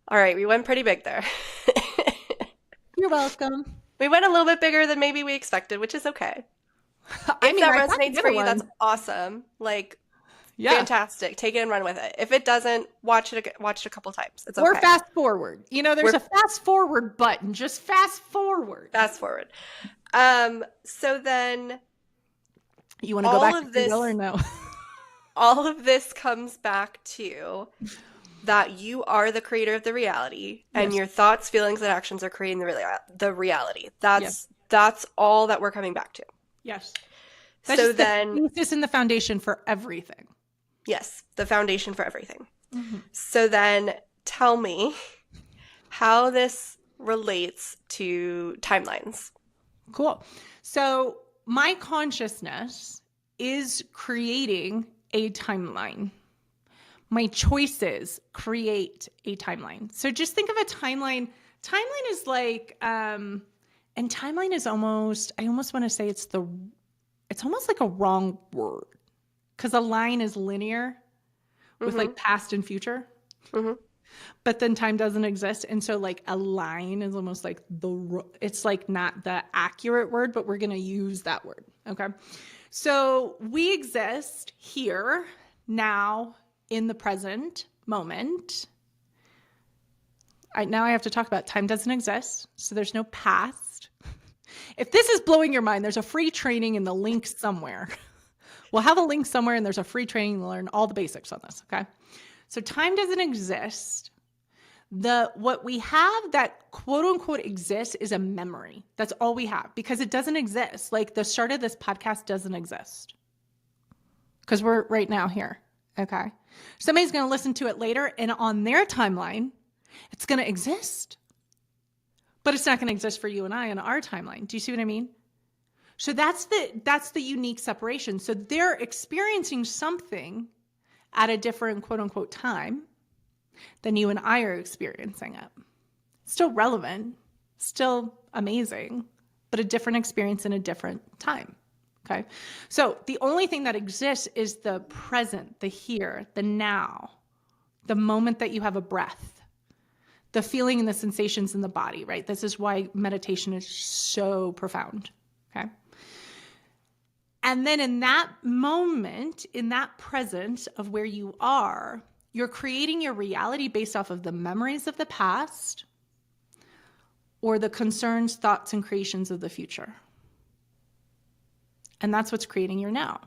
All right, we went pretty big there. You're welcome. We went a little bit bigger than maybe we expected, which is okay. I If mean, that I got resonates the for other you, that's one. awesome. Like, Yeah. fantastic. Take it and run with it. If it doesn't, watch it a couple times. It's Or okay. fast forward. You know, there's a fast forward button. Just fast forward. Fast forward. So then You want to go all back of to this- free will or no? all of this comes back to that you are the creator of the reality, and Yes. your thoughts, feelings, and actions are creating the reality. That's all that we're coming back to. Yes. That's So just then, the basis and the foundation for everything. yes, the foundation for everything. So then tell me how this relates to timelines. Cool. So my consciousness is creating a timeline. My choices create a timeline. So just think of a timeline. Timeline is like, and timeline is almost, I almost want to say it's almost like a wrong word, because a line is linear with like past and future. But then time doesn't exist. And so like a line is almost like it's like not the accurate word, but we're going to use that word. Okay. So we exist here now in the present moment. Now I have to talk about time doesn't exist. So there's no past. If this is blowing your mind, there's a free training in the link somewhere. We'll have a link somewhere and there's a free training to learn all the basics on this. Okay. So time doesn't exist. What we have that quote unquote exists is a memory. That's all we have, because it doesn't exist. Like the start of this podcast doesn't exist because we're right now here. Okay. Somebody's going to listen to it later and on their timeline, it's going to exist, but it's not going to exist for you and I on our timeline. Do you see what I mean? So that's the unique separation. So they're experiencing something at a different quote unquote time than you and I are experiencing it. Still relevant, still amazing, but a different experience in a different time. Okay. So the only thing that exists is the present, the here, the now, the moment that you have a breath, the feeling and the sensations in the body, right? This is why meditation is so profound. Okay. And then in that moment, in that present of where you are, you're creating your reality based off of the memories of the past or the concerns, thoughts, and creations of the future. And that's what's creating your now.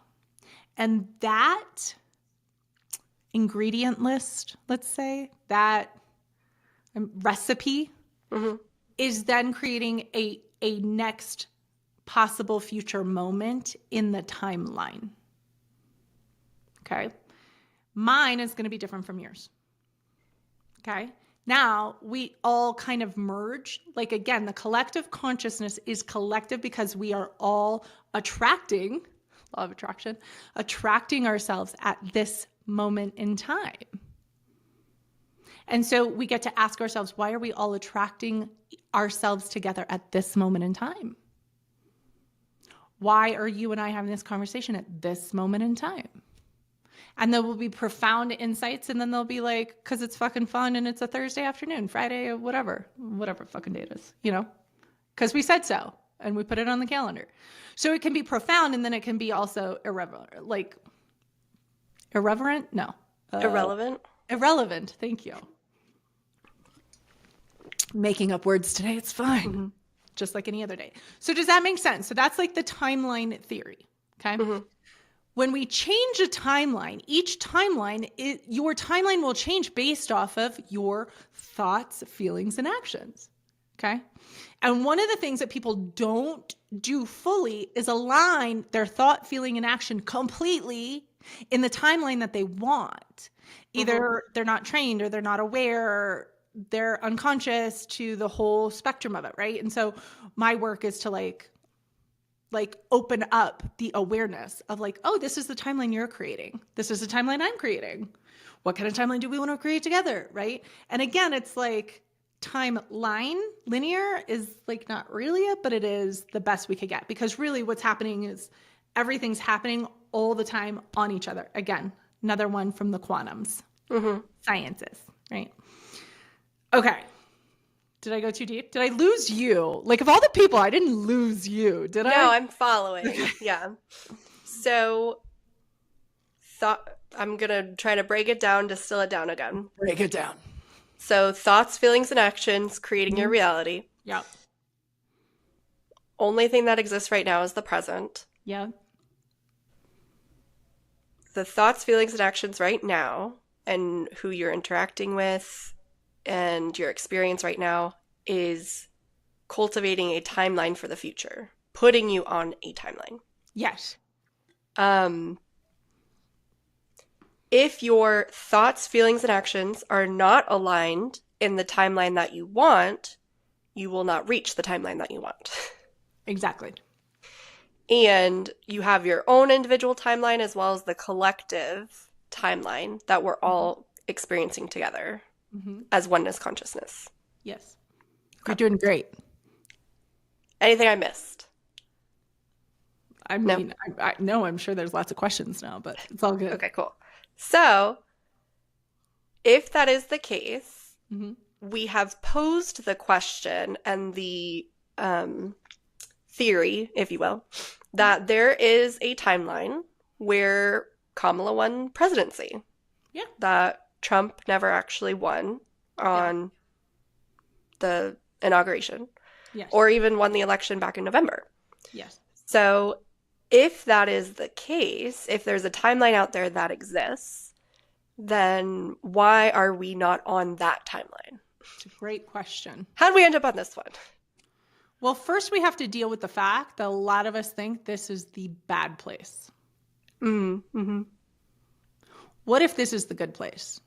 And that ingredient list, let's say, that recipe is then creating a next possible future moment in the timeline. Okay. Mine is going to be different from yours. Okay. Now we all kind of merge. Like again, the collective consciousness is collective because we are all attracting, law of attraction, attracting ourselves at this moment in time. And so we get to ask ourselves, why are we all attracting ourselves together at this moment in time? Why are you and I having this conversation at this moment in time? And there will be profound insights, and then they'll be like, because it's fucking fun and it's a Thursday afternoon, Friday, whatever fucking day it is, you know, because we said so and we put it on the calendar. So it can be profound, and then it can be also irreverent. No, Irrelevant. Irrelevant. Thank you. Making up words today. It's fine. Just like any other day. So does that make sense? So that's like the timeline theory. Okay. When we change a timeline, each timeline, your timeline will change based off of your thoughts, feelings, and actions. Okay. And one of the things that people don't do fully is align their thought, feeling, and action completely in the timeline that they want. Either they're not trained or they're not aware, or they're unconscious to the whole spectrum of it, right? And so my work is to like open up the awareness of like, oh, this is the timeline you're creating. This is the timeline I'm creating. What kind of timeline do we want to create together, right? And again, it's like timeline, linear is like not really it, but it is the best we could get, because really what's happening is everything's happening all the time on each other. Again, another one from the quantums, sciences, right? Okay. Did I go too deep? Did I lose you? Like, of all the people, I didn't lose you, did I? No, I'm following. Yeah. So, I'm going to try to break it down, distill it down again. Break it down. So, thoughts, feelings, and actions creating your reality. Yep. Only thing that exists right now is the present. Yep. The thoughts, feelings, and actions right now, and who you're interacting with, and your experience right now is cultivating a timeline for the future, putting you on a timeline. Yes. If your thoughts, feelings, and actions are not aligned in the timeline that you want, you will not reach the timeline that you want. Exactly. And you have your own individual timeline as well as the collective timeline that we're all experiencing together. As oneness consciousness. Yes. You're doing great. Anything I missed? I mean, I know I'm sure there's lots of questions now, but it's all good. Okay, cool. So, if that is the case, we have posed the question and the theory, if you will, that there is a timeline where Kamala won presidency. Yeah. That Trump never actually won on the inauguration. Yes. Or even won the election back in November. Yes. So if that is the case, if there's a timeline out there that exists, then why are we not on that timeline? It's a great question. How did we end up on this one? Well, first we have to deal with the fact that a lot of us think this is the bad place. What if this is the good place?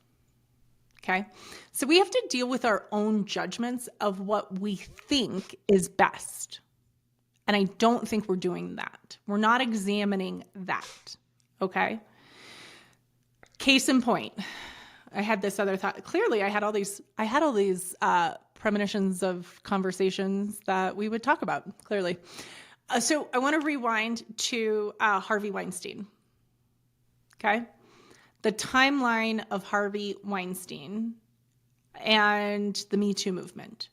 Okay. So we have to deal with our own judgments of what we think is best. And I don't think we're doing that. We're not examining that. Okay. Case in point, I had this other thought. Clearly I had all these premonitions of conversations that we would talk about, clearly. So I want to rewind to Harvey Weinstein. Okay. The timeline of Harvey Weinstein and the Me Too movement.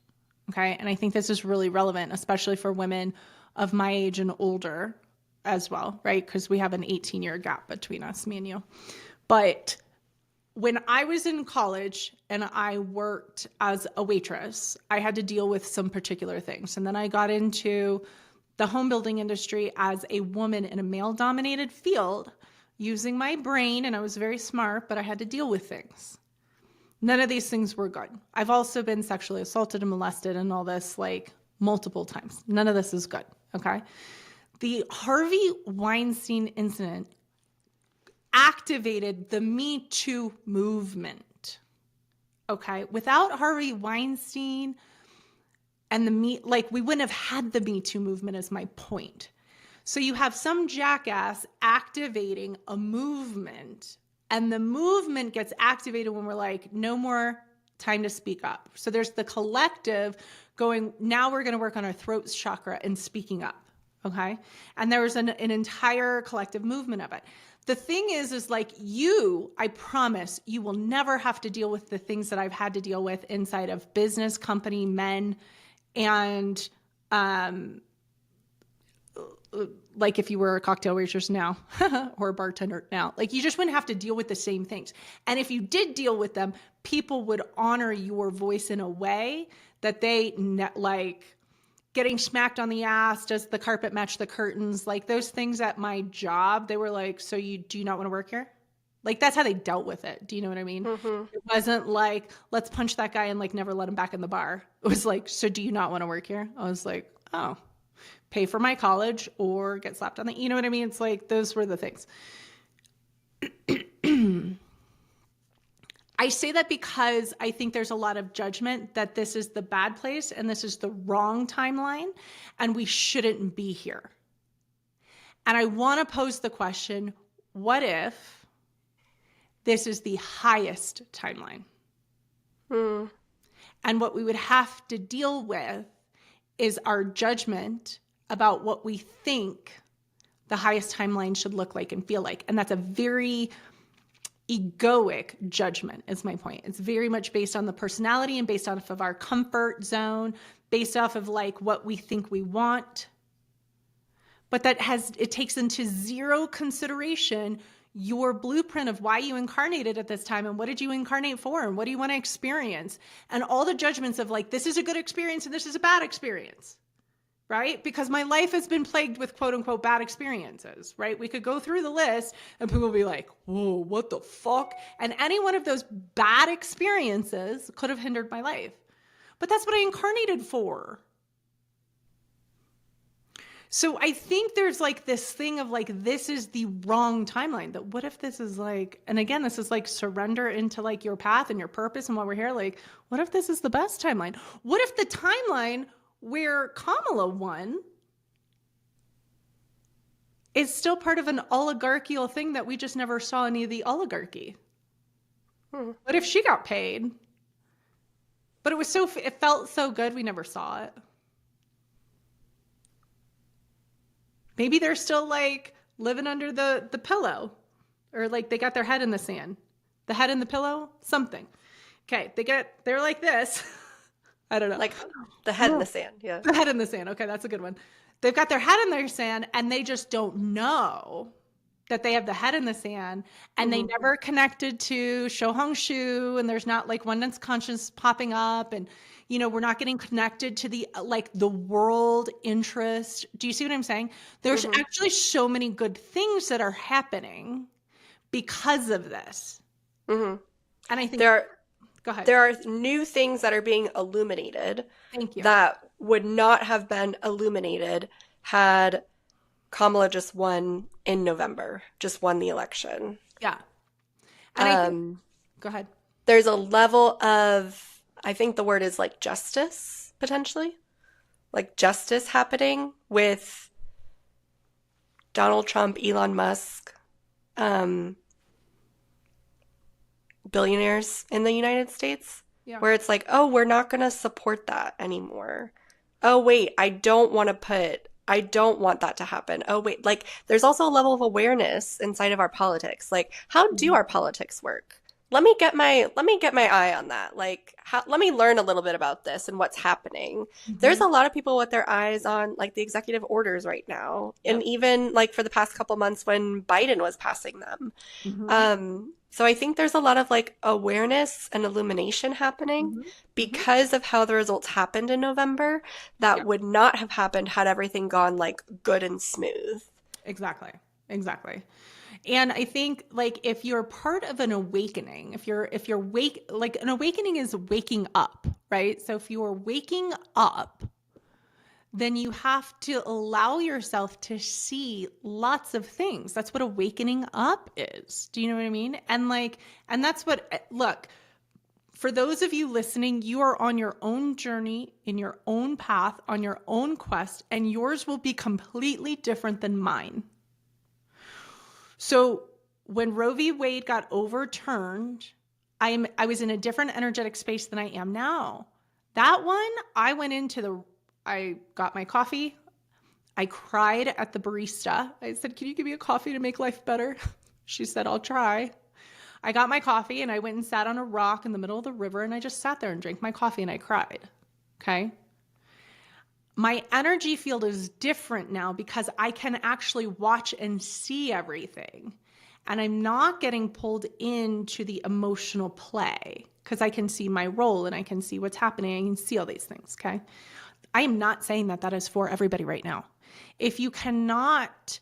Okay. And I think this is really relevant, especially for women of my age and older as well, right? Because we have an 18-year gap between us, me and you. But when I was in college and I worked as a waitress, I had to deal with some particular things. And then I got into the home building industry as a woman in a male-dominated field, using my brain, and I was very smart, but I had to deal with things. None of these things were good. I've also been sexually assaulted and molested and all this like multiple times. None of this is good, okay? The Harvey Weinstein incident activated the Me Too movement, okay? Without Harvey Weinstein and we wouldn't have had the Me Too movement, is my point. So you have some jackass activating a movement, and the movement gets activated when we're like, no more time to speak up. So there's the collective going, now we're going to work on our throat chakra and speaking up, okay? And there was an entire collective movement of it. The thing is like I promise you will never have to deal with the things that I've had to deal with inside of business, company, men, and like if you were a cocktail waitress now or a bartender now, like you just wouldn't have to deal with the same things. And if you did deal with them, people would honor your voice in a way that they like getting smacked on the ass. Does the carpet match the curtains? Like those things at my job, they were like, so do you not want to work here? Like that's how they dealt with it. Do you know what I mean? It wasn't like, let's punch that guy and like never let him back in the bar. It was like, so do you not want to work here? I was like, oh, pay for my college or get slapped on the, you know what I mean? It's like, those were the things. I say that because I think there's a lot of judgment that this is the bad place and this is the wrong timeline and we shouldn't be here. And I want to pose the question, what if this is the highest timeline? And what we would have to deal with is our judgment about what we think the highest timeline should look like and feel like. And that's a very egoic judgment is my point. It's very much based on the personality and based off of our comfort zone, based off of like what we think we want. But it takes into zero consideration your blueprint of why you incarnated at this time and what did you incarnate for and what do you want to experience and all the judgments of like, this is a good experience and this is a bad experience, right? Because my life has been plagued with quote unquote bad experiences, right? We could go through the list and people will be like, whoa, what the fuck? And any one of those bad experiences could have hindered my life. But that's what I incarnated for. So I think there's like this thing of like, this is the wrong timeline. That what if this is like, and again, this is like surrender into like your path and your purpose and why we're here. Like, what if this is the best timeline? What if the timeline where Kamala won is still part of an oligarchical thing that we just never saw any of the oligarchy? What if she got paid? But it felt so good we never saw it. Maybe they're still like living under the pillow or like they got their head in the sand, the head in the pillow, something. Okay. They're like this. I don't know. Like the head in the sand. Yeah. The head in the sand. Okay. That's a good one. They've got their head in their sand and they just don't know that they have the head in the sand and they never connected to Shohongshu and there's not like oneness conscious popping up and, you know, we're not getting connected to the, like the world interest. Do you see what I'm saying? There's actually so many good things that are happening because of this. And I think go ahead. There are new things that are being illuminated. Thank you. That would not have been illuminated had Kamala just won in November, just won the election. Yeah. And go ahead. There's a level of, I think the word is like justice, potentially. Like justice happening with Donald Trump, Elon Musk, billionaires in the United States. Yeah. Where it's like, oh, we're not going to support that anymore. Oh, wait, I don't want that to happen. Oh, wait, like there's also a level of awareness inside of our politics. Like, how do our politics work? Let me get my eye on that. Like, let me learn a little bit about this and what's happening. There's a lot of people with their eyes on like the executive orders right now. And even like for the past couple months when Biden was passing them. So I think there's a lot of like awareness and illumination happening because of how the results happened in November that would not have happened had everything gone like good and smooth. Exactly. And I think like if you're part of an awakening, if you're like an awakening is waking up, right? So if you are waking up, then you have to allow yourself to see lots of things. That's what awakening up is. Do you know what I mean? And that's what, look, for those of you listening, you are on your own journey, in your own path, on your own quest, and yours will be completely different than mine. So when Roe v. Wade got overturned, I was in a different energetic space than I am now. That one, I got my coffee. I cried at the barista. I said, can you give me a coffee to make life better? She said, I'll try. I got my coffee and I went and sat on a rock in the middle of the river and I just sat there and drank my coffee and I cried. Okay. my energy field is different now because I can actually watch and see everything. And I'm not getting pulled into the emotional play because I can see my role and I can see what's happening. I can see all these things, okay? I am not saying that that is for everybody right now. If you cannot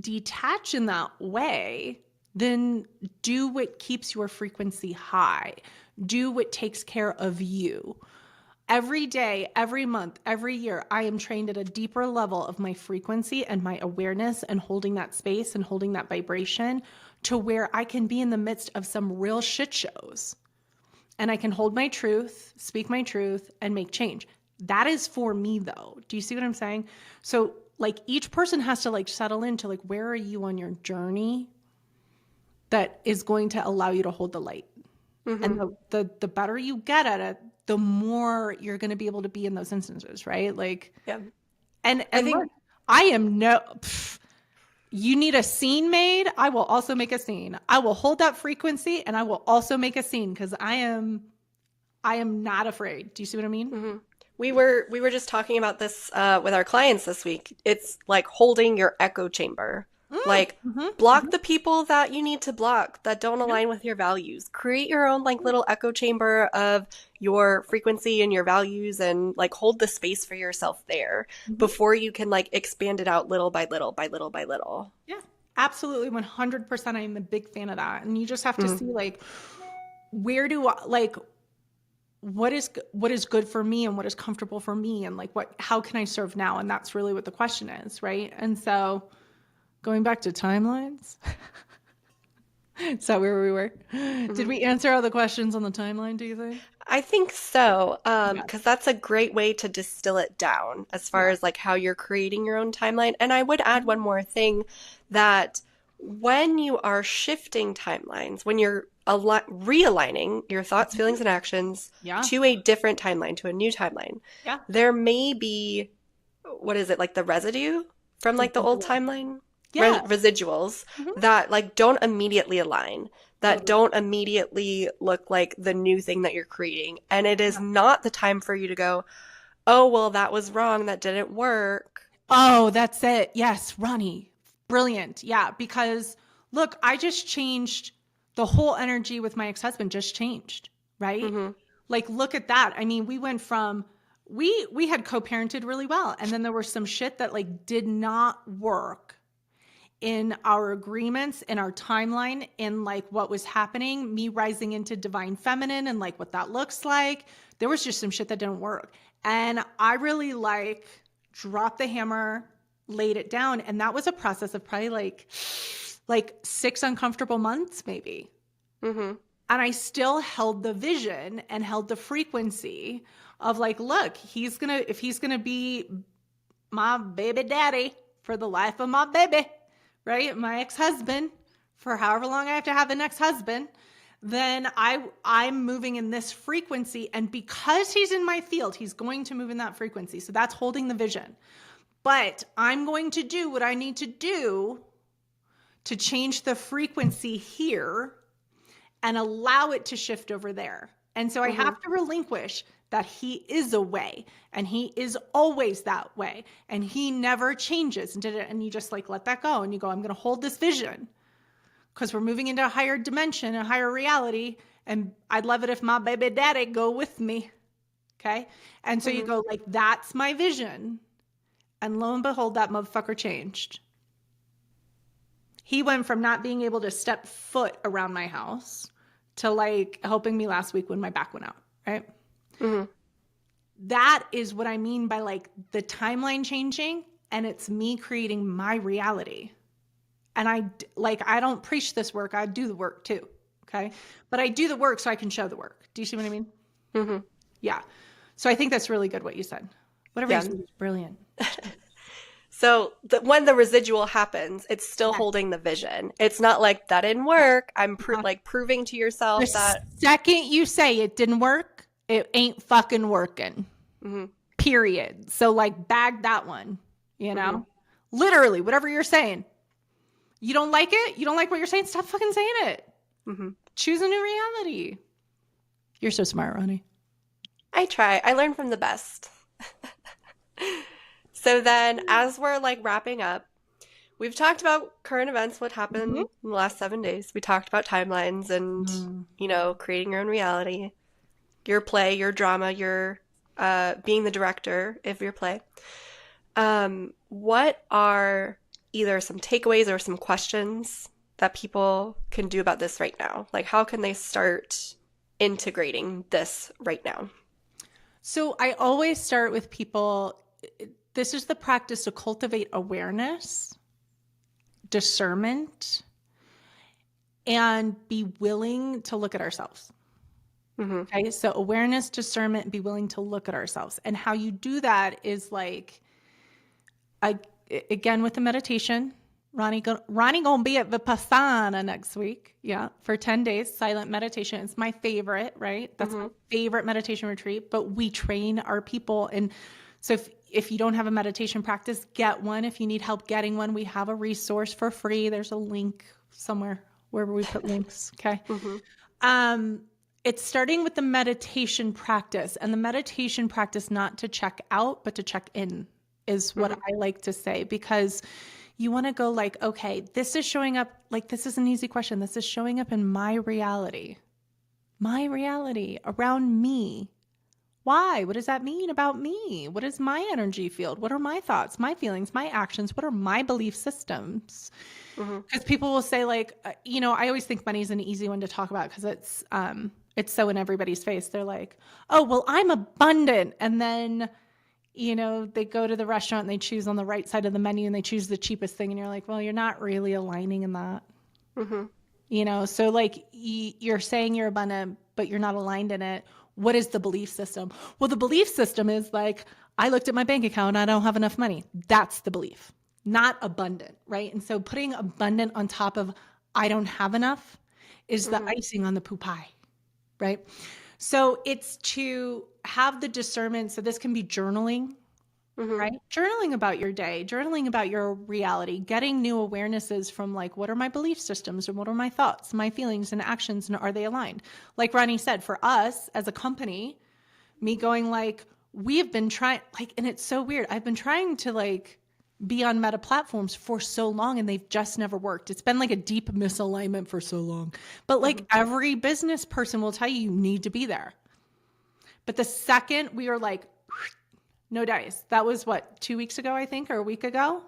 detach in that way, then do what keeps your frequency high. Do what takes care of you. Every day, every month, every year, I am trained at a deeper level of my frequency and my awareness and holding that space and holding that vibration to where I can be in the midst of some real shit shows. And I can hold my truth, speak my truth, and make change. That is for me though. Do you see what I'm saying? So like each person has to like settle into like, where are you on your journey that is going to allow you to hold the light? Mm-hmm. And the better you get at it, the more you're going to be able to be in those instances, right? Like, yeah. And I think look, I am you need a scene made. I will also make a scene. I will hold that frequency and I will also make a scene because I am not afraid. Do you see what I mean? Mm-hmm. We were just talking about this with our clients this week. It's like holding your echo chamber. Like block the people that you need to block that don't align with your values. Create your own like little echo chamber of your frequency and your values and like hold the space for yourself there before you can like expand it out little by little by little by little. Yeah, absolutely. 100%. I'm a big fan of that. And you just have to see like, where do I like, what is good for me and what is comfortable for me and like how can I serve now? And that's really what the question is. Right. And so going back to timelines, is that where we were? Did we answer all the questions on the timeline, do you think? I think so, because that's a great way to distill it down as far as like how you're creating your own timeline. And I would add one more thing, that when you are shifting timelines, when you're realigning your thoughts, feelings, and actions to a different timeline, to a new timeline, there may be, what is it, like the residue from like the old timeline? Residuals that like don't immediately align, that don't immediately look like the new thing that you're creating. And it is not the time for you to go, oh, well, that was wrong. That didn't work. Oh, that's it. Yes, Ronnie. Brilliant. Yeah, because look, I just changed the whole energy with my ex-husband just changed, right? Like, look at that. I mean, we went from, we had co-parented really well. And then there was some shit that like did not work in our agreements, in our timeline, in like what was happening, me rising into divine feminine and like what that looks like. There was just some shit that didn't work. And I really like dropped the hammer, laid it down. And that was a process of probably like 6 uncomfortable months, maybe. And I still held the vision and held the frequency of like, look, if he's gonna be my baby daddy for the life of my baby, right? My ex-husband, for however long I have to have an ex-husband, then I'm moving in this frequency. And because he's in my field, he's going to move in that frequency. So that's holding the vision. But I'm going to do what I need to do to change the frequency here and allow it to shift over there. And so I have to relinquish that he is a way and he is always that way and he never changes and you just like let that go and you go, I'm going to hold this vision because we're moving into a higher dimension, a higher reality, and I'd love it if my baby daddy go with me. Okay. And so you go like, that's my vision. And lo and behold, that motherfucker changed. He went from not being able to step foot around my house to like helping me last week when my back went out. Right. That is what I mean by like the timeline changing, and it's me creating my reality. And I don't preach this work. I do the work too. Okay. But I do the work so I can show the work. Do you see what I mean? Yeah. So I think that's really good what you said. Whatever you said was brilliant. So when the residual happens, it's still holding the vision. It's not like that didn't work. I'm like proving to yourself that second you say it didn't work, it ain't fucking working. Period. So like bag that one, you know, literally whatever you're saying. You don't like it? You don't like what you're saying? Stop fucking saying it. Choose a new reality. You're so smart, Ronnie. I try. I learn from the best. So then, as we're like wrapping up, we've talked about current events, what Mhm. happened in the last 7 days. We talked about timelines and, Mm. creating your own reality, your play, your drama, your being the director of your play. What are either some takeaways or some questions that people can do about this right now? Like, how can they start integrating this right now? So I always start with people. This is the practice to cultivate awareness, discernment, and be willing to look at ourselves. Mm-hmm. Okay. So awareness, discernment, be willing to look at ourselves. And how you do that is like, I, again, with the meditation. Ronnie gonna be at Vipassana next week. Yeah, for 10 days, silent meditation. It's my favorite, right? That's my favorite meditation retreat. But we train our people, and so if you don't have a meditation practice, get one. If you need help getting one, we have a resource for free. There's a link somewhere wherever we put links. Okay. It's starting with the meditation practice, and the meditation practice not to check out, but to check in is what I like to say, because you want to go like, okay, this is showing up, like, this is an easy question. This is showing up in my reality around me. Why? What does that mean about me? What is my energy field? What are my thoughts, my feelings, my actions? What are my belief systems? Because people will say like, I always think money is an easy one to talk about because it's so in everybody's face. They're like, oh, well, I'm abundant. And then, they go to the restaurant and they choose on the right side of the menu and they choose the cheapest thing. And you're like, well, you're not really aligning in that. So like you're saying you're abundant, but you're not aligned in it. What is the belief system? Well, the belief system is like, I looked at my bank account, I don't have enough money. That's the belief, not abundant, right? And so putting abundant on top of I don't have enough is the icing on the poo pie, right? So it's to have the discernment. So this can be journaling, right? Journaling about your day, journaling about your reality, getting new awarenesses from like, what are my belief systems and what are my thoughts, my feelings and actions, and are they aligned? Like Ronnie said, for us as a company, me going like, we have been trying, like, and it's so weird. I've been trying to like be on meta platforms for so long and they've just never worked. It's been like a deep misalignment for so long. But like every business person will tell you, you need to be there. But the second we are like, no dice. That was what, 2 weeks ago, I think, or a week ago?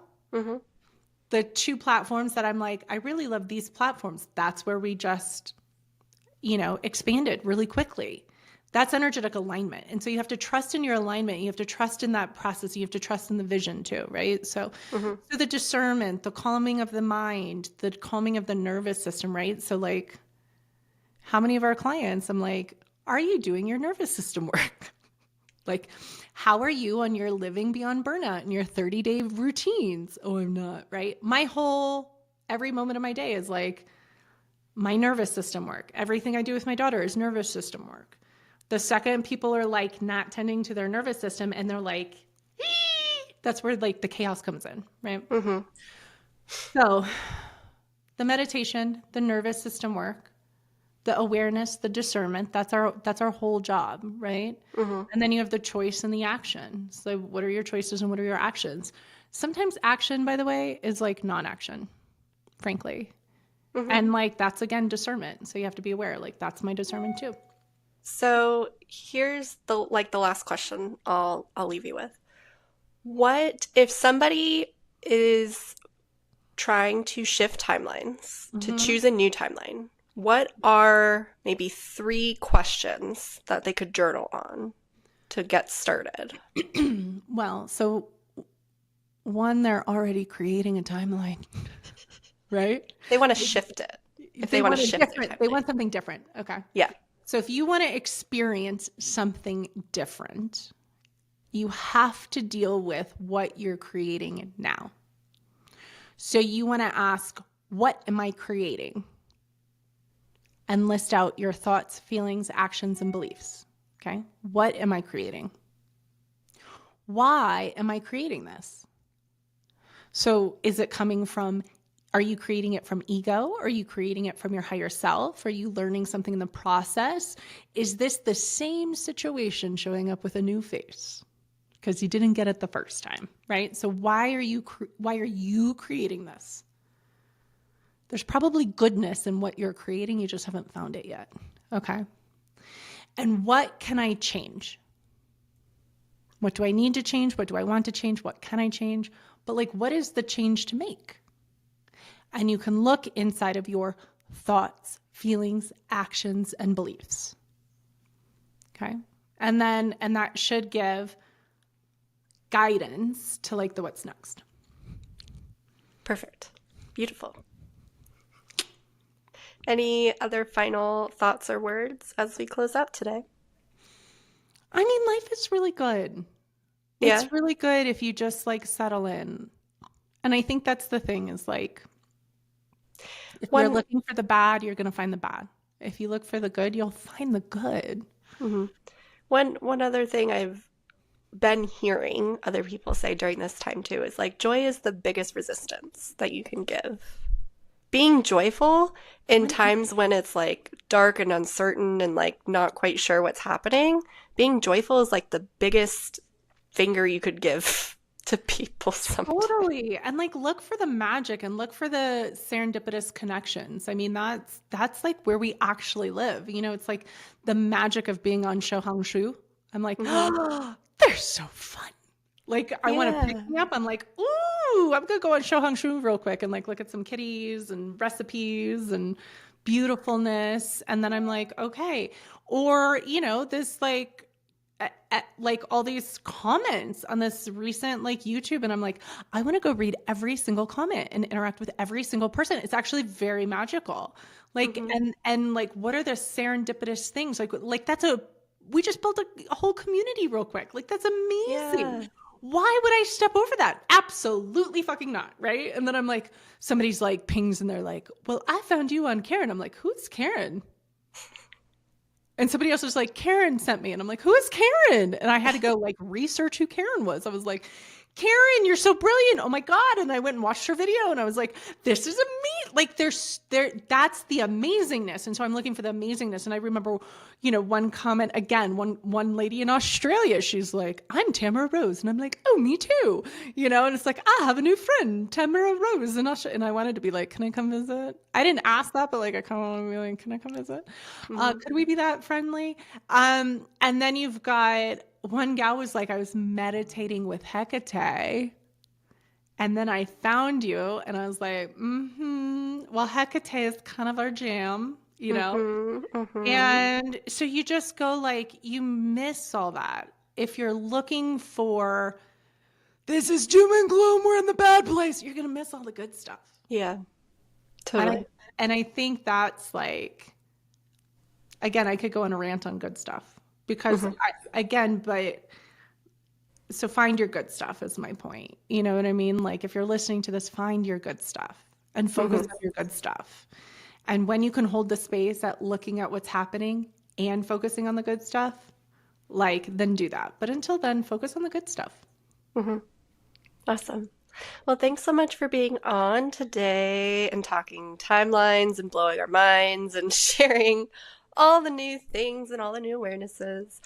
The two platforms that I'm like, I really love these platforms. That's where we just, expanded really quickly. That's energetic alignment. And so you have to trust in your alignment. You have to trust in that process. You have to trust in the vision too, right? So the discernment, the calming of the mind, the calming of the nervous system, right? So like, how many of our clients, I'm like, are you doing your nervous system work? Like, how are you on your living beyond burnout and your 30-day routines? Oh, I'm not, right? Every moment of my day is like my nervous system work. Everything I do with my daughter is nervous system work. The second people are like not tending to their nervous system and they're like, ee! That's where like the chaos comes in, right? So the meditation, the nervous system work, the awareness, the discernment, that's our whole job, right? And then you have the choice and the action. So what are your choices and what are your actions? Sometimes action, by the way, is like non-action, frankly. And like, that's again, discernment. So you have to be aware, like that's my discernment too. So here's the last question I'll leave you with. What if somebody is trying to shift timelines, to choose a new timeline? What are maybe 3 questions that they could journal on to get started? Well, so one, they're already creating a timeline, right? They want to shift it. If they want to shift their timeline. They want something different. Okay. Yeah. So if you want to experience something different, you have to deal with what you're creating now. So you want to ask, what am I creating? And list out your thoughts, feelings, actions, and beliefs. Okay. What am I creating? Why am I creating this? So is it coming from, are you creating it from ego? Are you creating it from your higher self? Are you learning something in the process? Is this the same situation showing up with a new face? because you didn't get it the first time, right? So why are you creating this? There's probably goodness in what you're creating. You just haven't found it yet. Okay. And what can I change? What do I need to change? What do I want to change? What can I change? But like, what is the change to make? And you can look inside of your thoughts, feelings, actions, and beliefs. Okay. And that should give guidance to like the what's next. Perfect. Beautiful. Any other final thoughts or words as we close out today? I mean, life is really good. Yeah. It's really good if you just like settle in. And I think that's the thing is like, if you're looking for the bad, you're going to find the bad. If you look for the good, you'll find the good. Mm-hmm. One other thing I've been hearing other people say during this time too is like joy is the biggest resistance that you can give. Being joyful in times when it's like dark and uncertain and like not quite sure what's happening, being joyful is like the biggest finger you could give to people sometimes. Totally. And like look for the magic and look for the serendipitous connections. I mean, that's like where we actually live. You know, it's like the magic of being on Shohangshu. I'm like, oh, they're so fun. Like I want to pick me up. I'm like, ooh, I'm gonna go on Shohangshu real quick and like look at some kitties and recipes and beautifulness. And then I'm like, okay. Or, you know, this like all these comments on this recent like YouTube, and I'm like, I want to go read every single comment and interact with every single person. It's actually very magical. Like, and like, what are the serendipitous things? Like we just built a whole community real quick. Like, that's amazing. Yeah. Why would I step over that? Absolutely fucking not. Right. And then I'm like, somebody's like pings and they're like, well, I found you on Karen. I'm like, who's Karen? And somebody else was like, Karen sent me. And I'm like, who is Karen? And I had to go like research who Karen was. I was like, Karen, you're so brilliant. Oh my God. And I went and watched her video and I was like, this is like that's the amazingness. And so I'm looking for the amazingness. And I remember, you know, one comment again, one lady in Australia, she's like, I'm Tamara Rose. And I'm like, oh, me too. You know, and it's like, I have a new friend, Tamara Rose in Australia. And I wanted to be like, can I come visit? I didn't ask that, but like, I kind of want to be like, can I come visit? Could we be that friendly? And then you've got, one gal was like, I was meditating with Hecate, and then I found you, and I was like, well, Hecate is kind of our jam, you know? And so you just go like, you miss all that. If you're looking for, this is doom and gloom, we're in the bad place, you're going to miss all the good stuff. Yeah, totally. And I think that's like, again, I could go on a rant on good stuff. Because so find your good stuff is my point. You know what I mean? Like if you're listening to this, find your good stuff and focus on your good stuff. And when you can hold the space at looking at what's happening and focusing on the good stuff, like then do that. But until then, focus on the good stuff. Awesome. Well, thanks so much for being on today and talking timelines and blowing our minds and sharing all the new things and all the new awarenesses.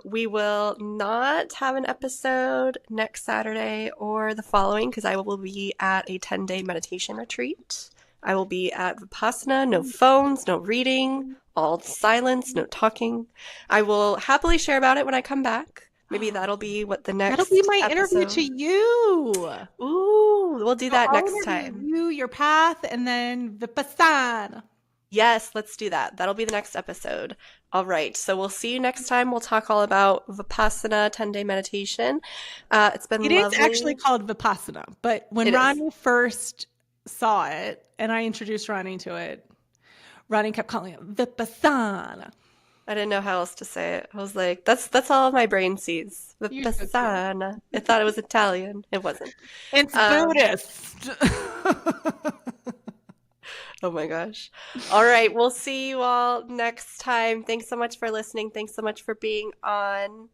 We will not have an episode next Saturday or the following because I will be at a 10-day meditation retreat. I will be at Vipassana, no phones, no reading, all silence, no talking. I will happily share about it when I come back. Maybe that'll be what the next That'll be my episode. Interview to you. Ooh, we'll do that next time. You, your path, and then Vipassana. Yes, let's do that. That'll be the next episode. All right. So we'll see you next time. We'll talk all about Vipassana 10-day meditation. It's been lovely. It is actually called Vipassana, but when Ronnie first saw it and I introduced Ronnie to it, Ronnie kept calling it Vipassana. I didn't know how else to say it. I was like, that's all my brain sees. Vipassana. I thought it was Italian. It wasn't. It's Buddhist. Oh my gosh. All right. We'll see you all next time. Thanks so much for listening. Thanks so much for being on.